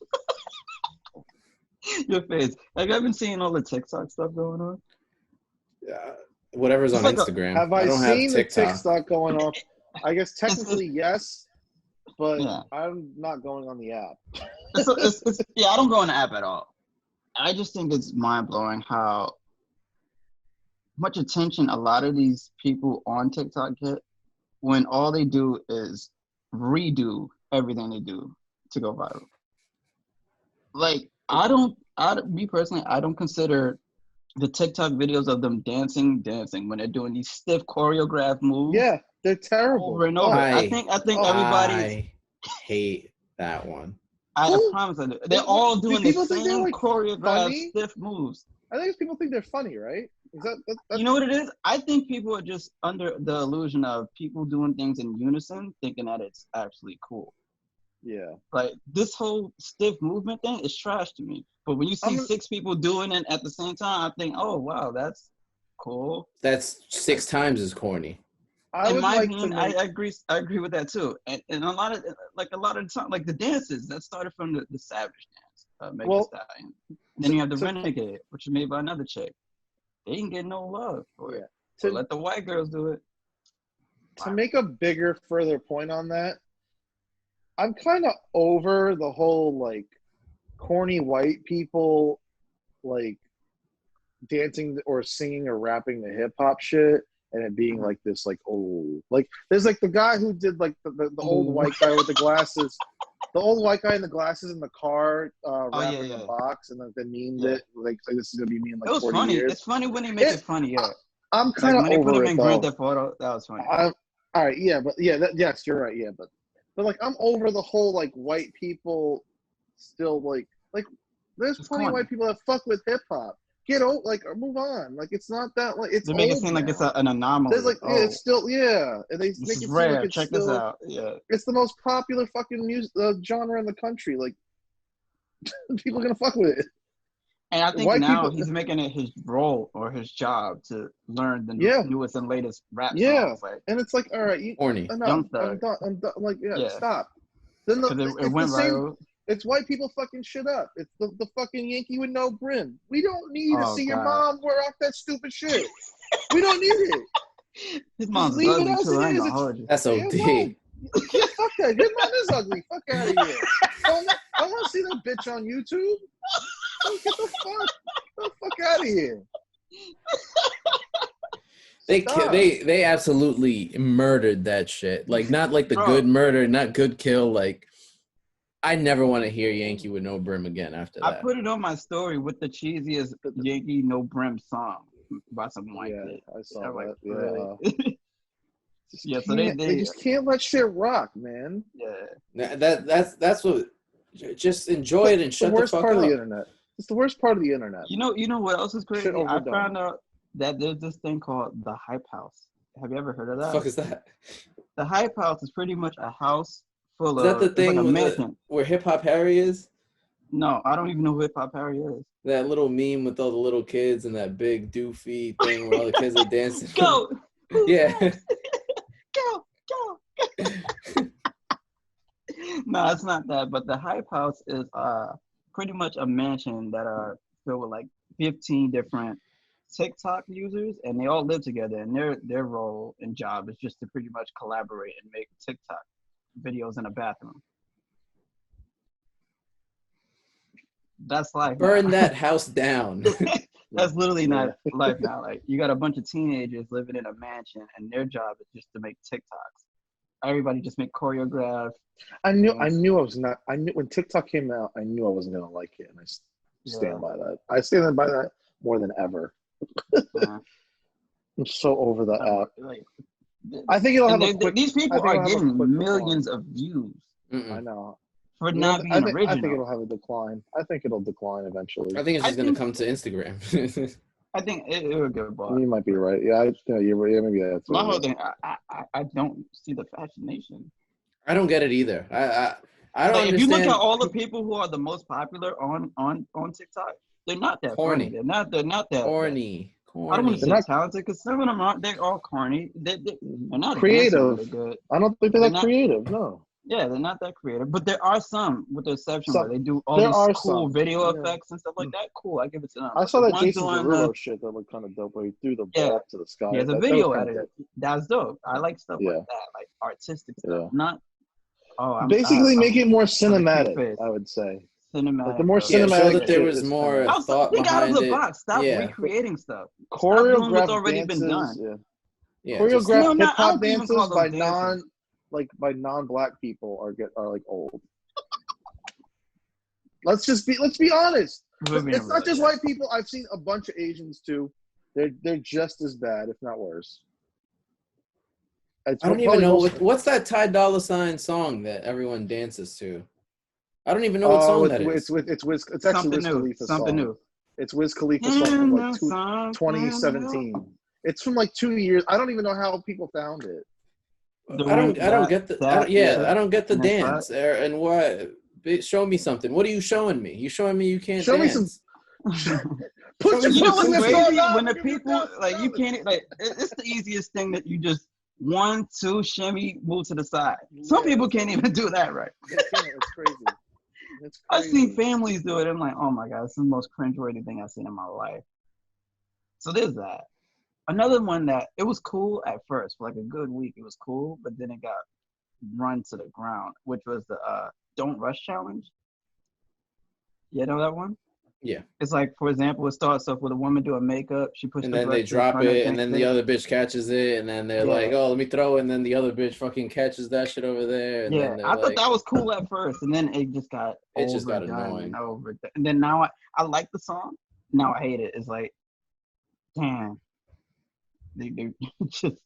Your face. Have you ever been seeing all the TikTok stuff going on? Yeah, whatever's on Instagram. Have I don't seen have the TikTok. TikTok going off? I guess technically yes, but I'm not going on the app. Yeah, I don't go on the app at all. I just think it's mind blowing how much attention a lot of these people on TikTok get when all they do is redo everything they do to go viral. Like, me personally, I don't consider the TikTok videos of them dancing when they're doing these stiff choreographed moves. Yeah, they're terrible. Over and over. I think everybody. I hate that one. I promise I do. They're all doing the same choreographed stiff moves. I think people think they're funny, right? Is that you know what it is? I think people are just under the illusion of people doing things in unison, thinking that it's actually cool. Yeah. Like, this whole stiff movement thing is trash to me. But when you see 6 people doing it at the same time, I think, oh, wow, that's cool. That's 6 times as corny. In my opinion, I agree with that too. And a lot of the time, like the dances that started from the Savage dance, Meg Thee Stallion. Then you have the Renegade, which is made by another chick. They didn't get no love for it. So let the white girls do it. To make a bigger, further point on that, I'm kind of over the whole like corny white people like dancing or singing or rapping the hip hop shit. And it being like this, like, oh, like there's like the guy who did like the old white guy with the glasses, the old white guy in the glasses in the car, rapping the box, and then they memed it. Like this is gonna be me in like 40 funny. years. It's funny when they make it funny. Yeah, I'm kind of over put him it in though. Grand Theft Auto, that was funny. All right, yeah, but yeah, yes, you're right, yeah, but like I'm over the whole like white people still like there's plenty of white people that fuck with hip hop. Get old, like, or move on. Like, it's not that, like, it's. They make it seem like it's an anomaly. There's like, it's still, and they make it seem rare. like it's Check still, this out. Yeah, it's the most popular fucking music genre in the country. Like, people are gonna fuck with it. And I think now he's making it his role or his job to learn the newest and latest rap songs. Like, and it's like, all right, corny. I'm done. Like, stop. Then it went viral. It's white people fucking shit up. It's the fucking Yankee with no brim. We don't need to see your mom wear off that stupid shit. We don't need it. His mom's ugly too. I ain't gonna hold you. That's OD. Yeah, fuck that. Your mom is ugly. Fuck out of here. I want to see that bitch on YouTube. Get the fuck out of here. They absolutely murdered that shit. Like, not like the good murder, not good kill. Like, I never want to hear Yankee with no brim again after that. I put it on my story with the cheesiest Yankee no brim song by some white kid. I saw that. Really? Yeah, so they just can't let shit rock, man. Yeah. That's what. Just enjoy it and shut the fuck up. Part of the internet. It's the worst part of the internet. You know what else is crazy? I found out that there's this thing called the Hype House. Have you ever heard of that? What the fuck is that? The Hype House is pretty much a house full of. Is that the thing like where Hip Hop Harry is? No, I don't even know who Hip Hop Harry is. That little meme with all the little kids and that big doofy thing where all the kids are dancing. Go! Yeah. Go! No, it's not that. But the Hype House is pretty much a mansion that are filled with like 15 different TikTok users, and they all live together. And their role and job is just to pretty much collaborate and make TikTok videos in a bathroom. That's life. Burn that house down. That's literally not life now. Like, you got a bunch of teenagers living in a mansion, and their job is just to make TikToks. Everybody just make choreographed. I knew when TikTok came out, I knew I wasn't gonna like it, and I stand by that. I stand by that more than ever. I'm so over the app. Like, I think it'll have these people are getting millions of views. I know. For not being original. I think it'll have a decline. I think it'll decline eventually. I think it's just going to come to Instagram. I think it would go bad. You might be right. Yeah, you're right. Yeah, maybe that's my whole thing. I don't see the fascination. I don't get it either. I don't understand. If you look at all the people who are the most popular on TikTok, they're not that corny. They're not that corny. I don't want to say talented because some of them aren't. They're all corny. They're not creative. Good. I don't think they're that creative. No. Yeah, they're not that creative, but there are some, with the exception where they do all these cool video effects and stuff like that. Cool, I give it to them. I saw that Jason Derulo shit that looked kind of dope, where he threw the ball up to the sky. Yeah, the video editor. That's dope. I like stuff like that, like artistic stuff. Not basically make it more cinematic. I would say cinematic. Like the more cinematic. Show that there was more thought think behind out of the it. box. Stop recreating stuff. Choreographed what's already been done. Choreographed hip hop dances by non-black people are like old. Let's be honest. It's not just white people. I've seen a bunch of Asians too. They're just as bad, if not worse. I don't even know what's that Ty Dolla $ign song that everyone dances to. I don't even know what song that is. It's actually Wiz Khalifa's something song. New. It's Wiz Khalifa's song from like 2017. It's from like 2 years. I don't even know how people found it. I don't get the dance and what. Show me something. What are you showing me? You showing me you can't show dance. Me some. You know what's crazy? When the people you can't it's the easiest thing that you just 1, 2 shimmy, move to the side. Some people can't even do that right. It's crazy. I've seen families do it. I'm like, oh my god, this is the most cringeworthy thing I've seen in my life. So there's that. Another one that it was cool at first for like a good week. It was cool, but then it got run to the ground, which was the Don't Rush Challenge. You know that one? Yeah. It's like, for example, it starts off with a woman doing makeup. She pushes and then they drop it, and then the other bitch catches it, and then they're like, "Oh, let me throw it," and then the other bitch fucking catches that shit over there. And then I thought that was cool at first, and then it just got annoying. And then now I like the song. Now I hate it. It's like, damn, they just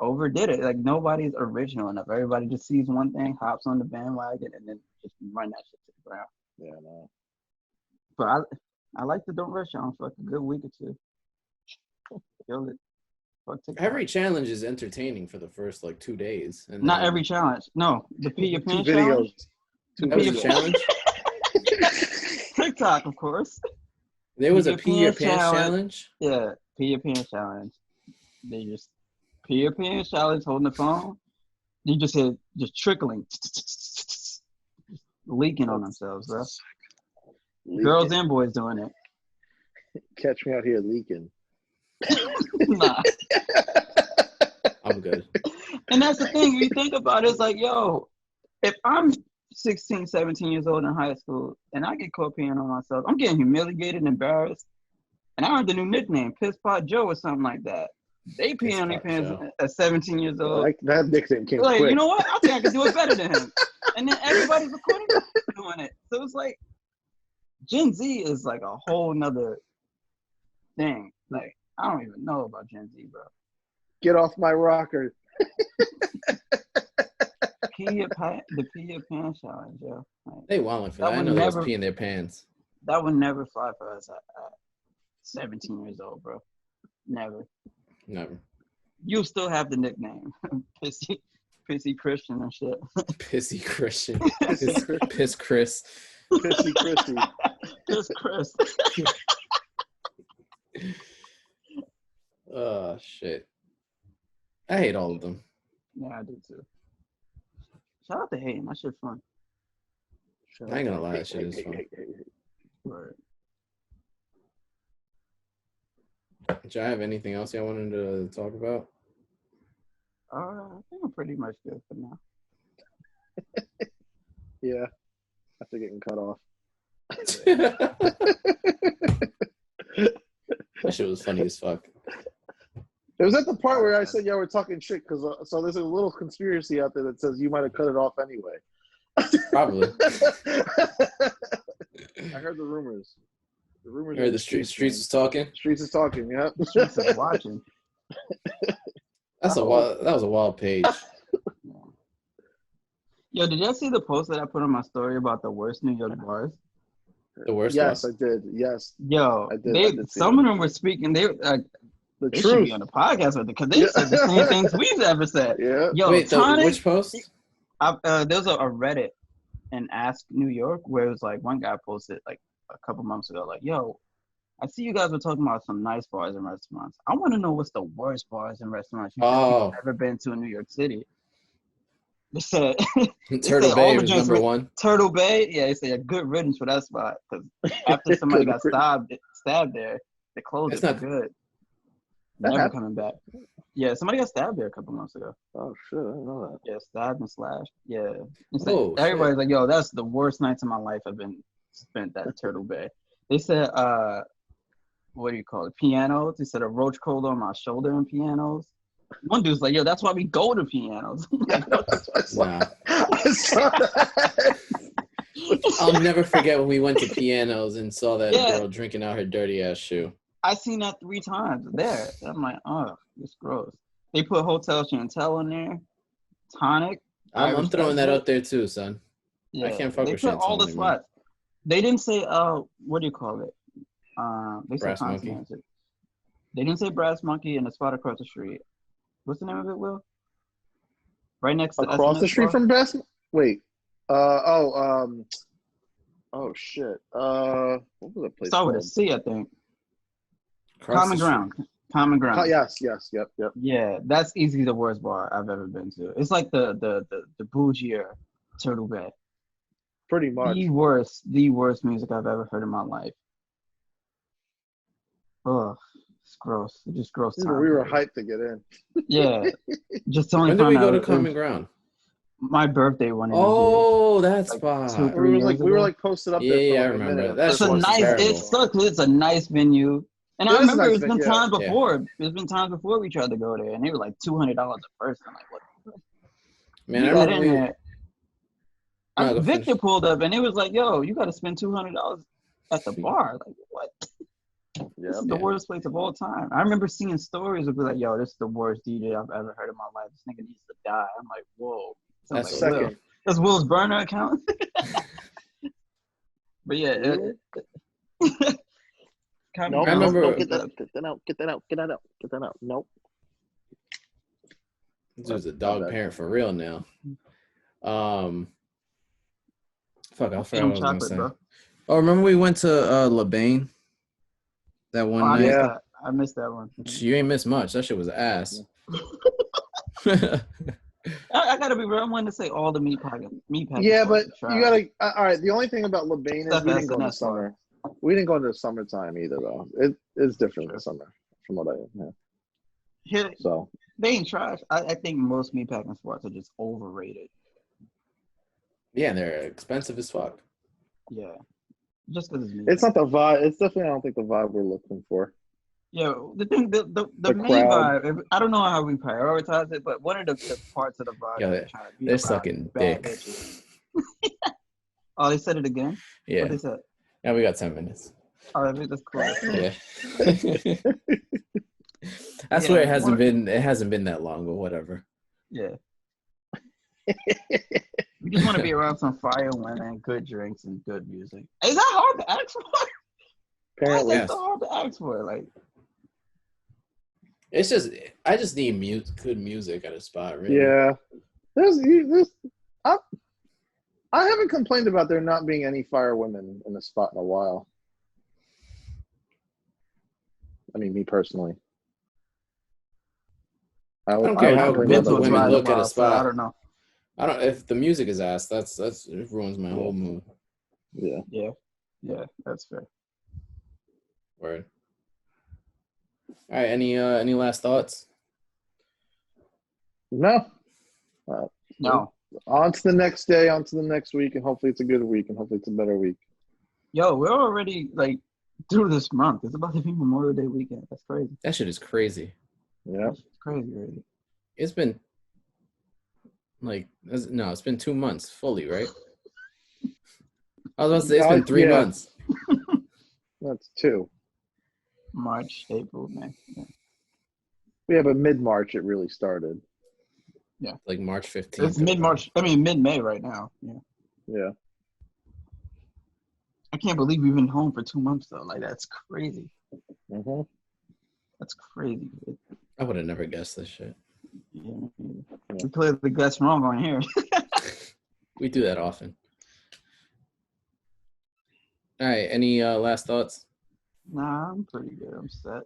overdid it. Like nobody's original enough. Everybody just sees one thing, hops on the bandwagon, and then just run that shit to the ground. Yeah, no. But I like the Don't Rush on for like a good week or two. Killed it. Every challenge is entertaining for the first like 2 days. And not every challenge. No, the Pee Your Pants challenge. That was a challenge. TikTok, of course. There was a Pee Your Pants challenge. Yeah, Pee Your Pants challenge. They just Pee Your Pants challenge, holding the phone. You just hear just trickling, leaking on themselves, bro. Leaking. Girls and boys doing it. Catch me out here leaking. Nah. I'm good. And that's the thing. You think about it, it's like, yo, if I'm 16, 17 years old in high school and I get caught peeing on myself, I'm getting humiliated and embarrassed. And I earned a new nickname, Piss Pot Joe or something like that. They pee on their pants at 17 years old. Like that nickname came like, quick. You know what? I think I can do it better than him. And then everybody's recording doing it. So it's like, Gen Z is like a whole nother thing. Like, I don't even know about Gen Z, bro. Get off my rocker. The Pee Your Pants challenge, yo. Like, they wildin' for that. I know they was peeing their pants. That would never fly for us at 17 years old, bro. Never. You'll still have the nickname. Pissy Christian and shit. Pissy Christian. Piss Chris. Pissy Christy. Piss Chris. Oh, shit. I hate all of them. Yeah, I do too. Shout out to Hayden. That shit's fun. I ain't gonna lie, that shit is fun. Right. Do I have anything else y'all wanted to talk about? I think I'm pretty much good for now. Yeah. After getting cut off. That shit was funny as fuck. It was at the part where I said, yeah, we're talking shit, because so there's a little conspiracy out there that says you might have cut it off anyway. Probably. I heard the rumors. The rumors. You heard the streets is talking? Streets is talking, yeah. The streets is watching. That was a wild page. Yo, did y'all see the post that I put on my story about the worst New York bars? The worst? Yes, I did. Yes. Yo, I did some of them were speaking. They the they truth. Should be on the podcast with it because they said the same things we've ever said. Yeah. Yo, wait, which post? There's a Reddit in Ask New York where it was like one guy posted like a couple months ago, like, yo, I see you guys were talking about some nice bars and restaurants. I want to know what's the worst bars and restaurants you've ever been to in New York City. They said Turtle Bay was number one. Turtle Bay, yeah, they say a good riddance for that spot because after somebody got stabbed there, they closed it for good. Never coming back. Yeah, somebody got stabbed there a couple months ago. Oh shit, I didn't know that. Yeah, stabbed and slashed. Yeah, Everybody's like, yo, that's the worst nights of my life I've been spent at Turtle Bay. They said, what do you call it? Pianos. They said a roach crawled on my shoulder in pianos. One dude's like, yo, that's why we go to pianos. Nah. I saw that. I'll never forget when we went to pianos and saw that girl drinking out her dirty ass shoe. I seen that 3 times there. I'm like, oh, it's gross. They put Hotel Chantel in there. Tonic. I'm throwing that up there too, son. Yeah, I can't fuck with Chantel. They put all the spots. They didn't say, what do you call it? They said Brass Monkey. They didn't say Brass Monkey and the spot across the street. What's the name of it, Will? Right next to across the street from Brass. Wait. Oh shit. What was that place? Start with a C, I think. Common Ground. Yes. Yep. Yeah, that's easily the worst bar I've ever been to. It's like the bougier Turtle Bay. Pretty much. The worst music I've ever heard in my life. Ugh, it's gross. It's just gross. We were hyped to get in. Yeah, just only. When did we go to Common Ground? My birthday one. Oh, that spot. We were like posted up there. Yeah, I remember. That's it's a nice venue. And I remember it's been times before. There's been times before we tried to go there, and they were like $200 a person. I'm like, what? Man, I remember. Victor pulled up, and it was like, "Yo, you got to spend $200 at the bar." Like, what? This is the worst place of all time. I remember seeing stories of like, "Yo, this is the worst DJ I've ever heard in my life. This nigga needs to die." I'm like, "Whoa." That's like second. Will. That's Will's burner account. But yeah. No, I remember. Get that out. Nope. This was a dog parent for real now. Fuck, I forgot what I was gonna say. Bro. Oh, remember we went to LeBain that one night? Yeah, I missed that one. You ain't missed much. That shit was ass. I gotta be real. I'm wanting to say all the meat packets. Yeah, but you gotta. All right. The only thing about LeBain is we didn't go in the summer. We didn't go into the summertime either, though. It is different in the summer, from what I know. Yeah. So they ain't trash. I think most meatpacking spots are just overrated. Yeah, and they're expensive as fuck. Yeah, just because it's not the vibe. It's definitely I don't think the vibe we're looking for. Yeah, the thing, the main vibe. I don't know how we prioritize it, but one of the parts of the vibe. Yeah, they're sucking dick. Oh, they said it again. Yeah, what they said. Yeah, we got 10 minutes. Oh, that's cool. Yeah. That's where it hasn't been. It hasn't been that long, but whatever. Yeah. We just want to be around some fire women, good drinks, and good music. Is that hard to ask for? Apparently, it's so hard to ask for. Like, it's just I just need good music at a spot. Really. Yeah. I haven't complained about there not being any fire women in the spot in a while. I mean, me personally. I don't care how good the women look at a spot. I don't know. If the music is ass, it ruins my whole mood. Yeah, that's fair. Word. All right, any last thoughts? No. No. On to the next day, on to the next week, and hopefully it's a good week, and hopefully it's a better week. Yo, we're already through this month. It's about to be Memorial Day weekend. That's crazy. That shit is crazy. Yeah, it's crazy, really. It's been it's been 2 months fully, right? I was about to say it's been 3 months. That's 2. March, April, May. Yeah, but mid-March it really started. Yeah, like March 15th. It's mid-March. I mean, mid-May right now. Yeah. I can't believe we've been home for 2 months though. Like that's crazy. Mm-hmm. That's crazy. I would have never guessed this shit. Yeah. We clearly guessed wrong on here. We do that often. All right. Any last thoughts? Nah, I'm pretty good. I'm set. All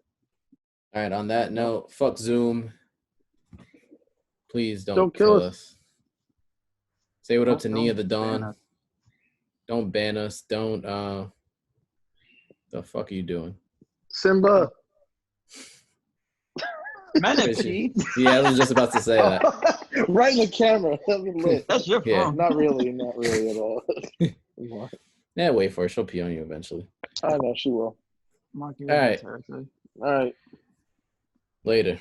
right. On that note, fuck Zoom. Please don't kill us. Say what up to Nia the ban Dawn. us. Don't ban us. Don't. The fuck are you doing? Simba. Manapee. Yeah, I was just about to say that. Right in the camera. That'd be lit. That's your Yeah. phone. Not really at all. Yeah, wait for it. She'll pee on you eventually. I know she will. Mark, you All right. territory. All right. Later.